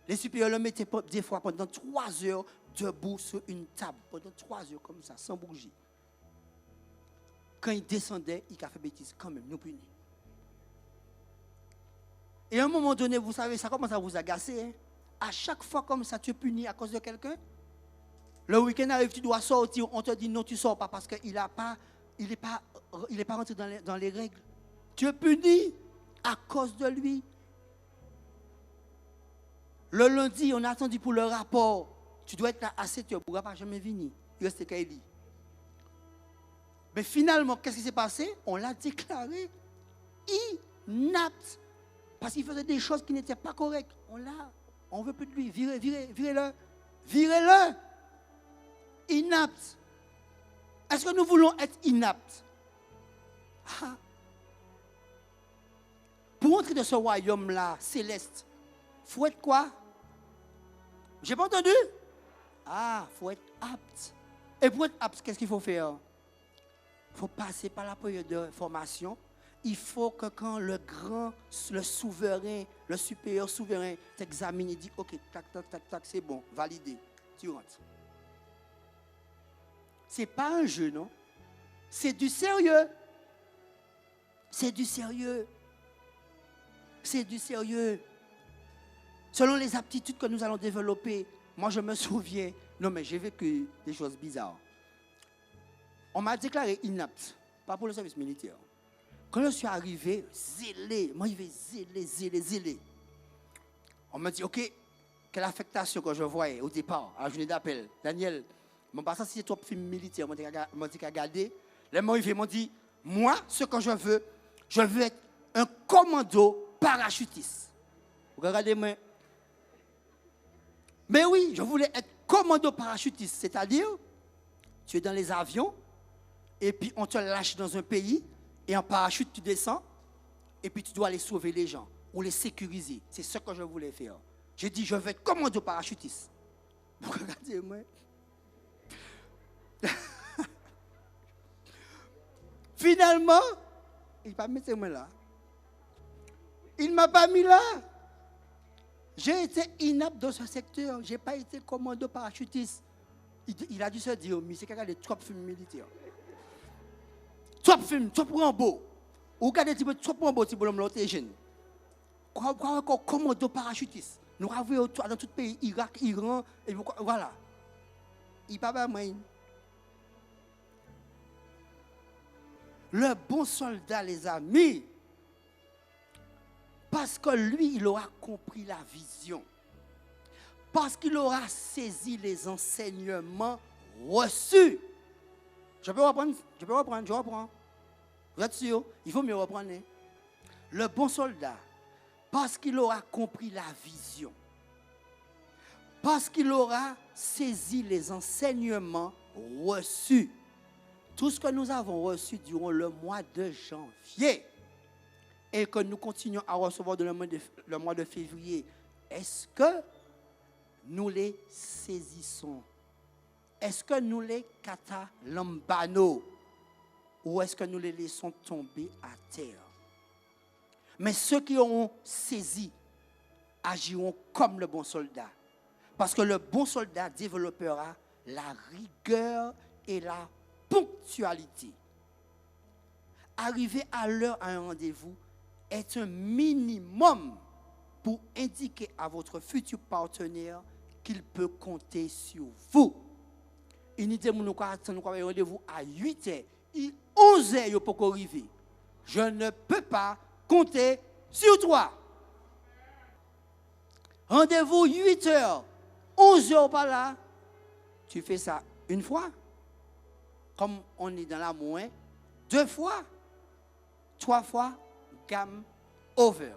Les supérieurs le mettaient des fois pendant 3 heures debout sur une table, pendant 3 heures comme ça, sans bouger. Quand il descendait, il a fait bêtise quand même, nous punit. Et à un moment donné, vous savez, ça commence à vous agacer. Hein? À chaque fois comme ça, tu es puni à cause de quelqu'un. Le week-end arrive, tu dois sortir, on te dit non, tu ne sors pas parce qu'il n'est pas rentré dans les règles. Tu es puni à cause de lui. Le lundi, on a attendu pour le rapport. Tu dois être là à 7h, pour ne pas jamais venir. Il reste qu'à lui. Mais finalement, qu'est-ce qui s'est passé? On l'a déclaré inapte. Parce qu'il faisait des choses qui n'étaient pas correctes. On ne veut plus de lui. Virez-le. Virez-le. Inapte. Est-ce que nous voulons être inaptes? Ah. Pour entrer dans ce royaume-là, céleste, il faut être quoi? J'ai pas entendu? Ah, il faut être apte. Et pour être apte, qu'est-ce qu'il faut faire? Il faut passer par la période de formation. Il faut que quand le souverain, le supérieur souverain t'examine, il dit, ok, tac, tac, tac, tac, c'est bon, validé, tu rentres. Ce n'est pas un jeu, non? C'est du sérieux. C'est du sérieux. C'est du sérieux. Selon les aptitudes que nous allons développer, moi je me souviens, non mais j'ai vécu des choses bizarres. On m'a déclaré inapte, pas pour le service militaire. Quand je suis arrivé, zélé, moi il vais zélé. On m'a dit, ok, quelle affectation que je voyais au départ, à la journée d'appel. Daniel, mon passant si c'est trop film militaire, m'a dit qu'à garder. Les mots ils m'ont dit, moi, ce que je veux être un commando parachutiste. Vous regardez-moi. Mais oui, je voulais être commando parachutiste, c'est-à-dire, tu es dans les avions, et puis on te lâche dans un pays, et en parachute tu descends, et puis tu dois aller sauver les gens, ou les sécuriser. C'est ce que je voulais faire. J'ai dit, je vais être commando parachutiste. Vous regardez-moi. Finalement, il m'a mis moi là. Il ne m'a pas mis là. J'ai été inapte dans ce secteur. Je n'ai pas été commando parachutiste. Il a dû se dire, mais c'est quelqu'un de trop film militaire. Trop film, trop Rambo. Ou regardez, trop Rambo, si vous voulez jeune. Quoi, commando parachutiste. Nous avons dans tout le pays, Irak, Iran, et voilà. Il ne pas moi. Le bon soldat, les amis, parce que lui, il aura compris la vision. Parce qu'il aura saisi les enseignements reçus. Je peux reprendre. Vous êtes sûr? Il faut mieux reprendre. Le bon soldat, parce qu'il aura compris la vision. Parce qu'il aura saisi les enseignements reçus. Tout ce que nous avons reçu durant le mois de janvier et que nous continuons à recevoir dans le mois de février, est-ce que nous les saisissons? Est-ce que nous les catalambano? Ou est-ce que nous les laissons tomber à terre? Mais ceux qui auront saisi agiront comme le bon soldat. Parce que le bon soldat développera la rigueur et la ponctualité. Arriver à l'heure à un rendez-vous est un minimum pour indiquer à votre futur partenaire qu'il peut compter sur vous. Il dit que nous avons un rendez-vous à 8h, et 11h pour arriver. Je ne peux pas compter sur toi. Rendez-vous 8h, 11h par là. Tu fais ça une fois. Comme on est dans la moins, 2 fois, 3 fois, game over.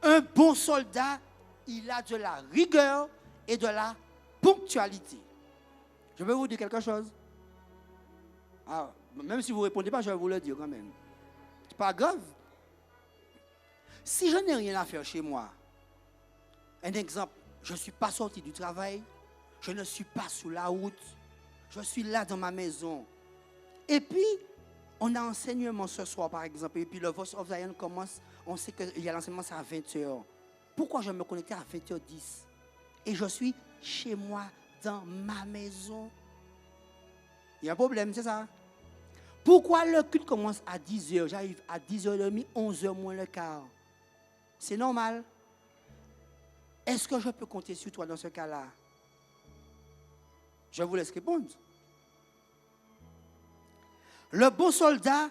Un bon soldat, il a de la rigueur et de la ponctualité. Je vais vous dire quelque chose. Ah, même si vous ne répondez pas, je vais vous le dire quand même. C'est pas grave. Si je n'ai rien à faire chez moi, un exemple, je ne suis pas sorti du travail, je ne suis pas sur la route, je suis là dans ma maison. Et puis, on a enseignement ce soir, par exemple, et puis le Voice of Zion commence, on sait qu'il y a l'enseignement, c'est à 20h. Pourquoi je me connectais à 20h10? Et je suis chez moi, dans ma maison. Il y a un problème, c'est ça? Pourquoi le culte commence à 10h? J'arrive à 10h30, 11h moins le quart. C'est normal. Est-ce que je peux compter sur toi dans ce cas-là? Je vous laisse répondre. Le bon soldat,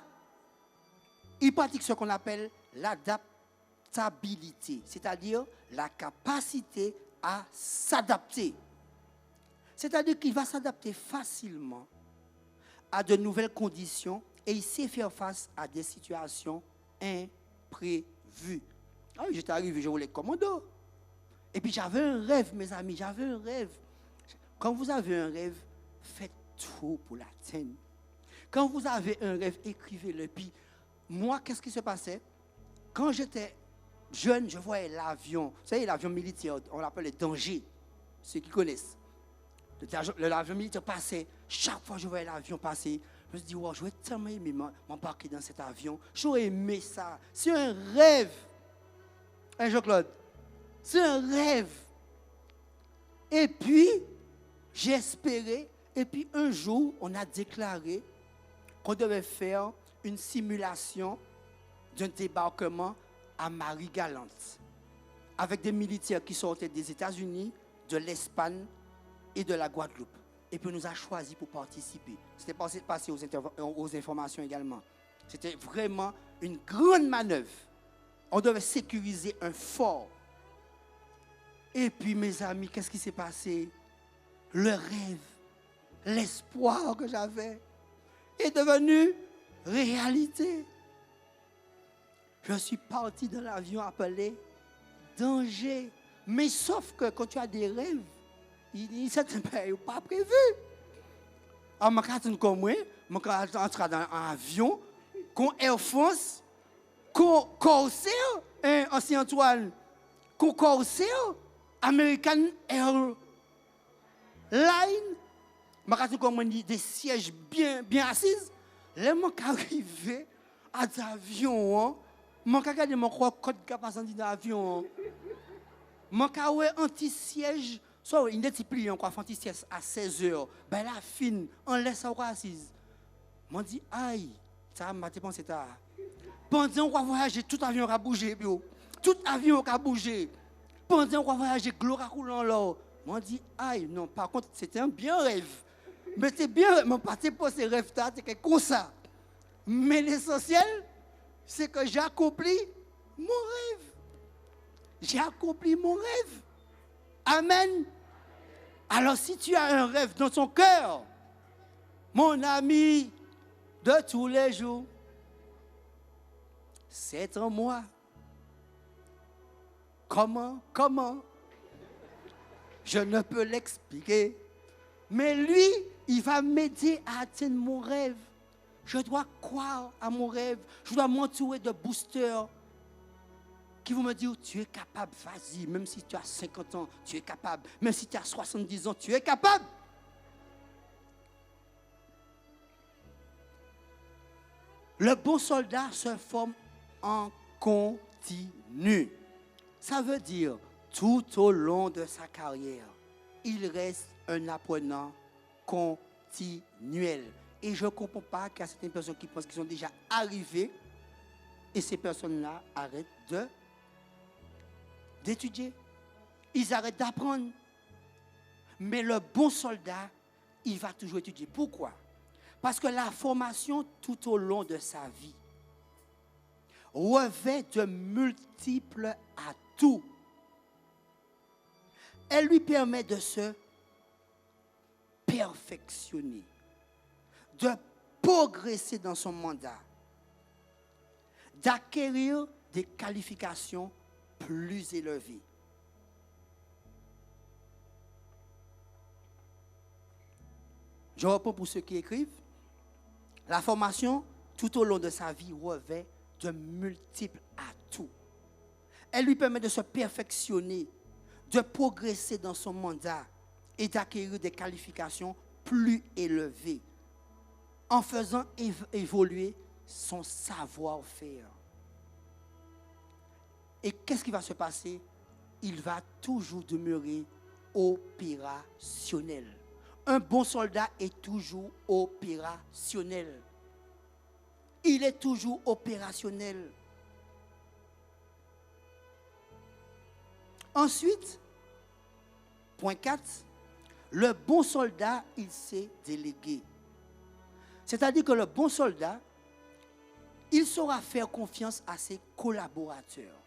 il pratique ce qu'on appelle l'adaptabilité, c'est-à-dire la capacité à s'adapter. C'est-à-dire qu'il va s'adapter facilement à de nouvelles conditions et il sait faire face à des situations imprévues. Ah oui, j'étais arrivé, je voulais être commando. Et puis j'avais un rêve, mes amis, j'avais un rêve. Quand vous avez un rêve, faites tout pour l'atteindre. Quand vous avez un rêve, écrivez-le. Puis, moi, qu'est-ce qui se passait? Quand j'étais jeune, je voyais l'avion. Vous savez, l'avion militaire, on l'appelle le danger. Ceux qui connaissent. L'avion militaire passait. Chaque fois que je voyais l'avion passer, je me suis dit, wow, j'aurais tellement aimé m'embarquer dans cet avion. J'aurais aimé ça. C'est un rêve. Hein, Jean-Claude? C'est un rêve. Et puis, j'ai espéré. Et puis, un jour, on a déclaré qu'on devait faire une simulation d'un débarquement à Marie-Galante avec des militaires qui sortaient des États-Unis, de l'Espagne et de la Guadeloupe. Et puis, on nous a choisis pour participer. C'était passé aux informations également. C'était vraiment une grande manœuvre. On devait sécuriser un fort. Et puis, mes amis, qu'est-ce qui s'est passé? Le rêve, l'espoir que j'avais est devenu réalité. Je suis parti dans l'avion appelé danger. Mais sauf que quand tu as des rêves, il ne pas prévu. Alors, je suis comme moi, je suis entré dans un avion, qu'on Air France, qu'on Corsair, ancien Antoine, qu'on Corsair, American Airlines, je suis comme des sièges bien assis. Là, je suis arrivé à l'avion, je suis regardé mon code capacité dans l'avion. Je suis arrivé anti-siège. So, il est plié encore anti-siège à 16h. Ben la fine, on laisse ça assise. Je me dis, aïe, ça m'a pensé tard. Pendant qu'on va voyager, tout avion va bouger. Tout avion va bouger. Pendant qu'on va voyager, gloire coulant là. Je me dis, aïe, non, par contre, c'était un bien rêve. Mais c'est bien, mon parti pour ces rêves-là, c'est comme ça. Mais l'essentiel, c'est que j'ai accompli mon rêve. J'ai accompli mon rêve. Amen. Alors, si tu as un rêve dans ton cœur, mon ami de tous les jours, c'est en moi. Comment? Je ne peux l'expliquer. Mais lui, il va m'aider à atteindre mon rêve. Je dois croire à mon rêve. Je dois m'entourer de boosters qui vont me dire, tu es capable, vas-y. Même si tu as 50 ans, tu es capable. Même si tu as 70 ans, tu es capable. Le bon soldat se forme en continu. Ça veut dire, tout au long de sa carrière, il reste un apprenant continuel. Et je ne comprends pas qu'il y a certaines personnes qui pensent qu'ils sont déjà arrivés et ces personnes-là arrêtent d'étudier. Ils arrêtent d'apprendre. Mais le bon soldat, il va toujours étudier. Pourquoi? Parce que la formation tout au long de sa vie revêt de multiples atouts. Elle lui permet de se perfectionner, de progresser dans son mandat, d'acquérir des qualifications plus élevées. Je reprends pour ceux qui écrivent. La formation, tout au long de sa vie, revêt de multiples atouts. Elle lui permet de se perfectionner, de progresser dans son mandat et d'acquérir des qualifications plus élevées en faisant évoluer son savoir-faire. Et qu'est-ce qui va se passer? Il va toujours demeurer opérationnel. Un bon soldat est toujours opérationnel. Il est toujours opérationnel. Ensuite, point 4, le bon soldat, il sait déléguer. C'est-à-dire que le bon soldat, il saura faire confiance à ses collaborateurs.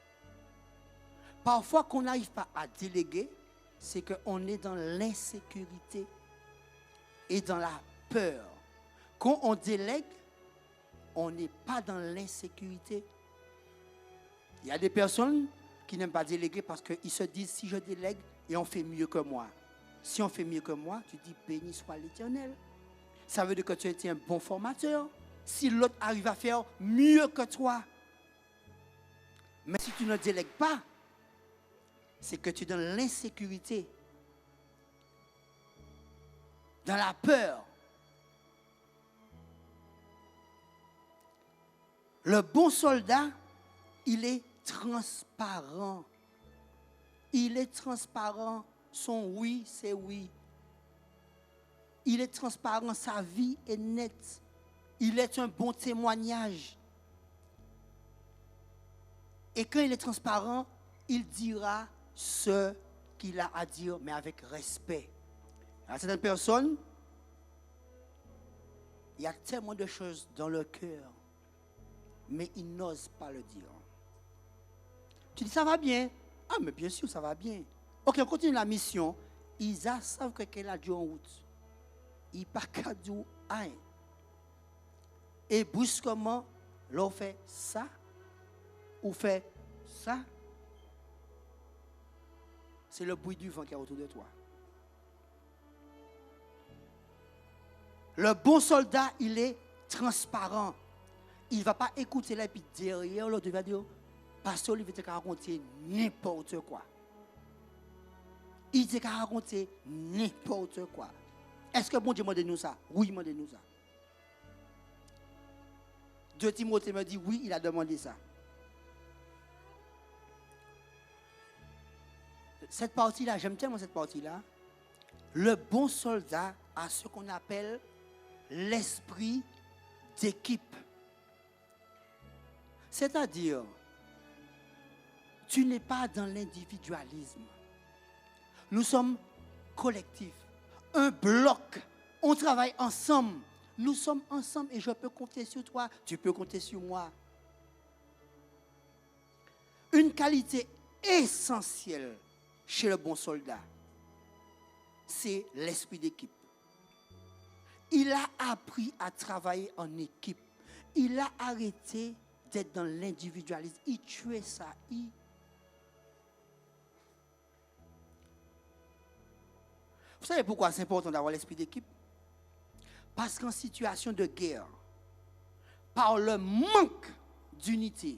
Parfois, qu'on n'arrive pas à déléguer, c'est qu'on est dans l'insécurité et dans la peur. Quand on délègue, on n'est pas dans l'insécurité. Il y a des personnes qui n'aiment pas déléguer parce qu'ils se disent, si je délègue, et on fait mieux que moi. Si on fait mieux que moi, tu dis, béni soit l'Éternel. ça veut dire que tu as été un bon formateur. Si l'autre arrive à faire mieux que toi, mais si tu ne délègues pas, c'est que tu es dans l'insécurité, dans la peur. Le bon soldat, il est transparent. Il est transparent. Son oui, c'est oui. Il est transparent. Sa vie est nette. Il est un bon témoignage. Et quand il est transparent, il dira ce qu'il a à dire, mais avec respect. À certaines personnes, il y a tellement de choses dans leur cœur, mais ils n'osent pas le dire. Tu dis, ça va bien? Ah, mais bien sûr, ça va bien. Ok, on continue la mission. Ils savent que qu'elle a dû en route. Ils ne pas qu'à dire rien. Et brusquement, l'on fait ça, ou fait ça. C'est le bruit du vent qui est autour de toi. Le bon soldat, il est transparent. Il ne va pas écouter là et puis derrière l'autre, il va dire, pasteur, il va te raconter n'importe quoi. Il te raconter n'importe quoi. Est-ce que bon Dieu m'a dit nous ça? Oui, il m'a dit nous ça. 2 Timothée me dit oui, il a demandé ça. Cette partie-là, j'aime tellement cette partie-là. Le bon soldat a ce qu'on appelle l'esprit d'équipe. C'est-à-dire, tu n'es pas dans l'individualisme. Nous sommes collectifs, un bloc. On travaille ensemble. Nous sommes ensemble et je peux compter sur toi, tu peux compter sur moi. Une qualité essentielle chez le bon soldat, c'est l'esprit d'équipe. Il a appris à travailler en équipe. Il a arrêté d'être dans l'individualisme. Il tuait ça. Vous savez pourquoi c'est important d'avoir l'esprit d'équipe? Parce qu'en situation de guerre, par le manque d'unité,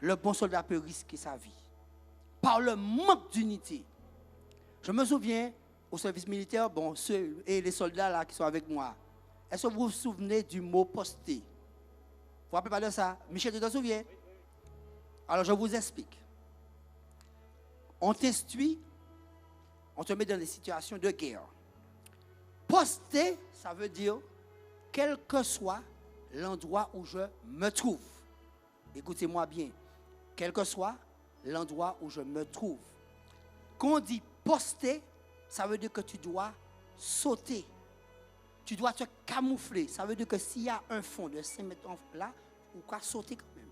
le bon soldat peut risquer sa vie. Par le manque d'unité. Je me souviens, au service militaire, bon, ceux et les soldats là qui sont avec moi, est-ce que vous vous souvenez du mot posté? Vous vous rappelez pas de ça? Michel, tu t'en souviens? Alors je vous explique. On t'instruit, on te met dans des situations de guerre. Posté, ça veut dire quel que soit l'endroit où je me trouve. Écoutez-moi bien. Quel que soit l'endroit où je me trouve. Quand on dit posté, ça veut dire que tu dois sauter. Tu dois te camoufler. Ça veut dire que s'il y a un fond de 5 mètres là, on peut sauter quand même.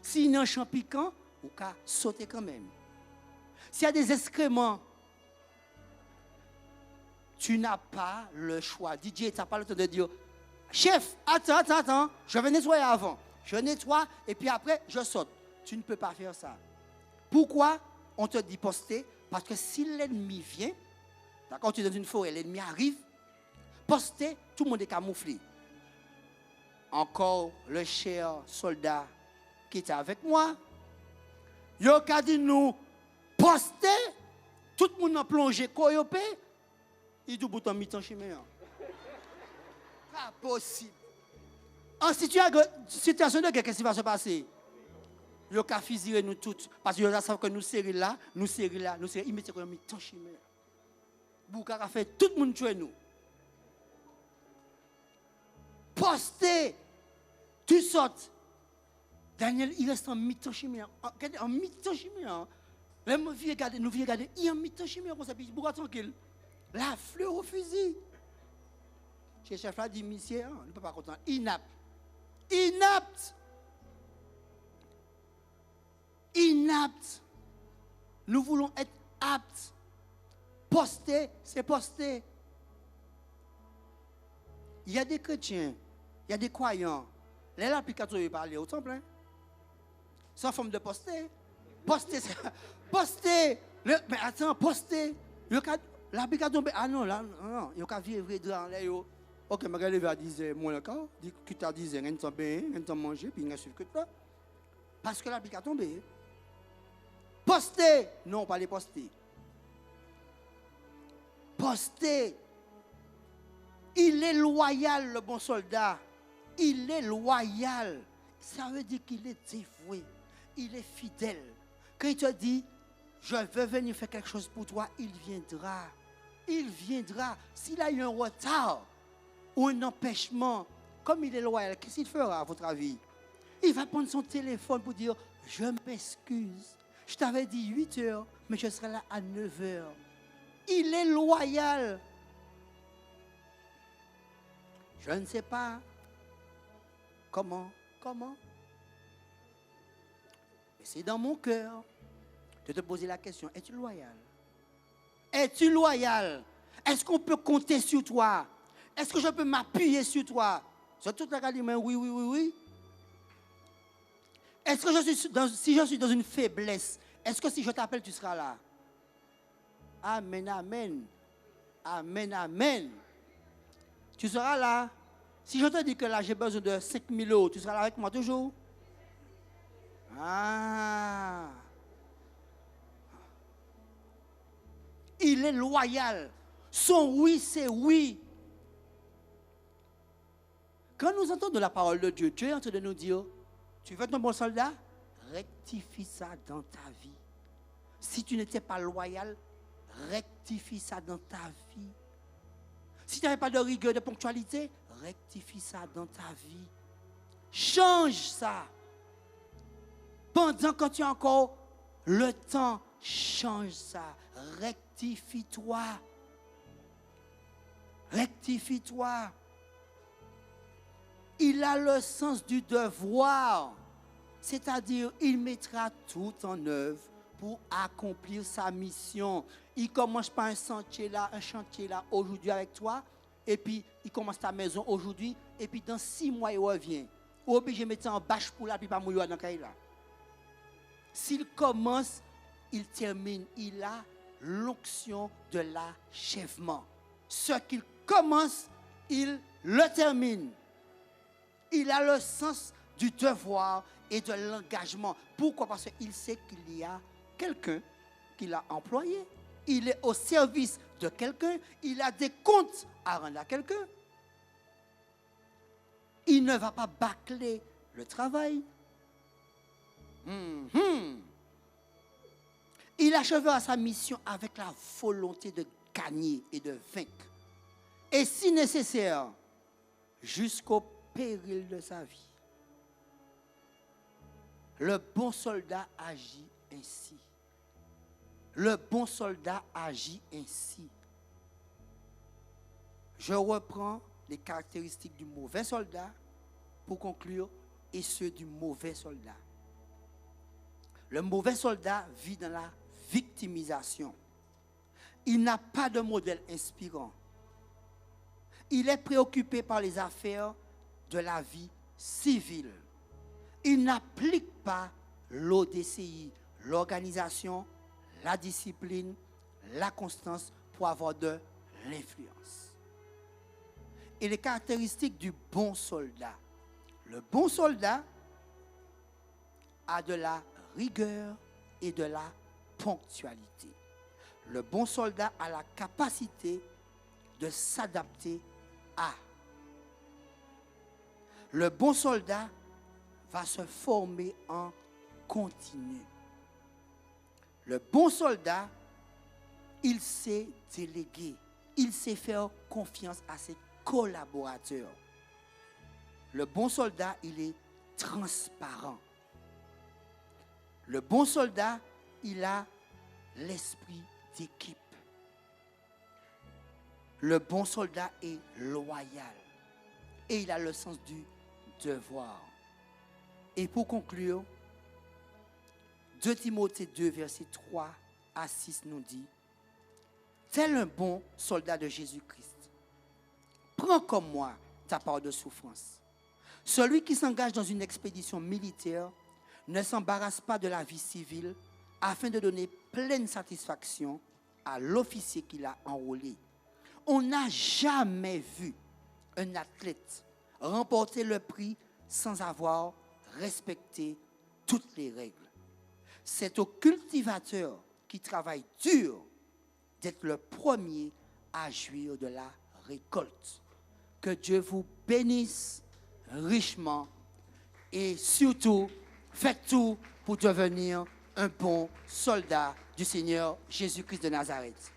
S'il y a un champ piquant, on peut sauter quand même. S'il y a des excréments, tu n'as pas le choix. DJ, tu n'as pas le temps de dire, chef, attends, je vais nettoyer avant. Je nettoie et puis après, je saute. Tu ne peux pas faire ça. Pourquoi on te dit poster? Parce que si l'ennemi vient, d'accord, tu es dans une forêt, l'ennemi arrive, poster, tout le monde est camouflé. Encore le cher soldat qui était avec moi, il a dit nous, poster, tout le monde a plongé, coyopé, il dit bouton mi-temps chez moi. Pas possible. En situation de guerre, qu'est-ce qui va se passer? Il a fusillé nous tous. Parce que nous savons que nous serons là, il met comme mi-temps chez moi. Bouka a fait tout le monde tuer nous. Posté, tu sautes. Daniel, il reste en mi-temps chez moi. En mi-temps chez moi. Même nous viens regarder, il est en mi-temps chez moi. Pourquoi tranquille? La fleur au fusil. Le chef a dit, monsieur, on ne peut pas content. Inapte. Nous voulons être aptes. Posté, c'est posté. Il y a des chrétiens, il y a des croyants. Les applications, ils parlent au temple. Hein? Sans forme de posté. Posté. Mais attends, posté. L'application, ah non, il y a qu'à vivre dans l'air. Ok, je vais lever à 10h, moi le cas, que tu as 10h, rien de bien, rien de manger, puis rien de suivre que toi. Parce que l'application a tombé. Poster. Non, pas les poster. Poster. Il est loyal, le bon soldat. Il est loyal. Ça veut dire qu'il est dévoué. Il est fidèle. Quand il te dit, je veux venir faire quelque chose pour toi, il viendra. Il viendra. S'il a eu un retard ou un empêchement, comme il est loyal, qu'est-ce qu'il fera à votre avis? Il va prendre son téléphone pour dire, je m'excuse. Je t'avais dit 8 heures, mais je serai là à 9 heures. Il est loyal. Je ne sais pas comment. Mais c'est dans mon cœur de te poser la question, es-tu loyal? Es-tu loyal? Est-ce qu'on peut compter sur toi? Est-ce que je peux m'appuyer sur toi? C'est tout le cas dit, oui. Est-ce que si je suis dans une faiblesse, est-ce que si je t'appelle, tu seras là? Amen. Tu seras là. Si je te dis que là, j'ai besoin de 5 000 euros, tu seras là avec moi toujours? Ah. Il est loyal. Son oui, c'est oui. Quand nous entendons la parole de Dieu, Dieu est en train de nous dire, tu veux être un bon soldat? Rectifie ça dans ta vie. Si tu n'étais pas loyal, rectifie ça dans ta vie. Si tu n'avais pas de rigueur, de ponctualité, rectifie ça dans ta vie. Change ça. Pendant que tu as encore le temps, change ça. Rectifie-toi. Rectifie-toi. Il a le sens du devoir. C'est-à-dire, il mettra tout en œuvre pour accomplir sa mission. Il commence par un chantier là aujourd'hui avec toi, et puis il commence ta maison aujourd'hui, et puis dans 6 mois il revient. Ou bien je mets ça en bâche pour là, puis pas mouiller dans le là. S'il commence, il termine. Il a l'onction de l'achèvement. Ce qu'il commence, il le termine. Il a le sens du devoir et de l'engagement. Pourquoi? Parce qu'il sait qu'il y a quelqu'un qui l'a employé. Il est au service de quelqu'un. Il a des comptes à rendre à quelqu'un. Il ne va pas bâcler le travail. Il achèvera sa mission avec la volonté de gagner et de vaincre. Et si nécessaire, jusqu'au péril de sa vie. Le bon soldat agit ainsi. Le bon soldat agit ainsi. Je reprends les caractéristiques du mauvais soldat pour conclure et ceux du mauvais soldat. Le mauvais soldat vit dans la victimisation. Il n'a pas de modèle inspirant. Il est préoccupé par les affaires de la vie civile. Il n'applique pas l'ODCI, l'organisation, la discipline, la constance pour avoir de l'influence. Et les caractéristiques du bon soldat. Le bon soldat a de la rigueur et de la ponctualité. Le bon soldat a la capacité de s'adapter à. Le bon soldat va se former en continu. Le bon soldat, il sait déléguer. Il sait faire confiance à ses collaborateurs. Le bon soldat, il est transparent. Le bon soldat, il a l'esprit d'équipe. Le bon soldat est loyal. Et il a le sens du devoir. Et pour conclure, 2 Timothée 2, versets 3 à 6 nous dit, tel un bon soldat de Jésus-Christ, prends comme moi ta part de souffrance. Celui qui s'engage dans une expédition militaire ne s'embarrasse pas de la vie civile afin de donner pleine satisfaction à l'officier qui l'a enrôlé. On n'a jamais vu un athlète remporter le prix sans avoir respecté toutes les règles. C'est au cultivateur qui travaille dur d'être le premier à jouir de la récolte. Que Dieu vous bénisse richement et surtout, faites tout pour devenir un bon soldat du Seigneur Jésus-Christ de Nazareth.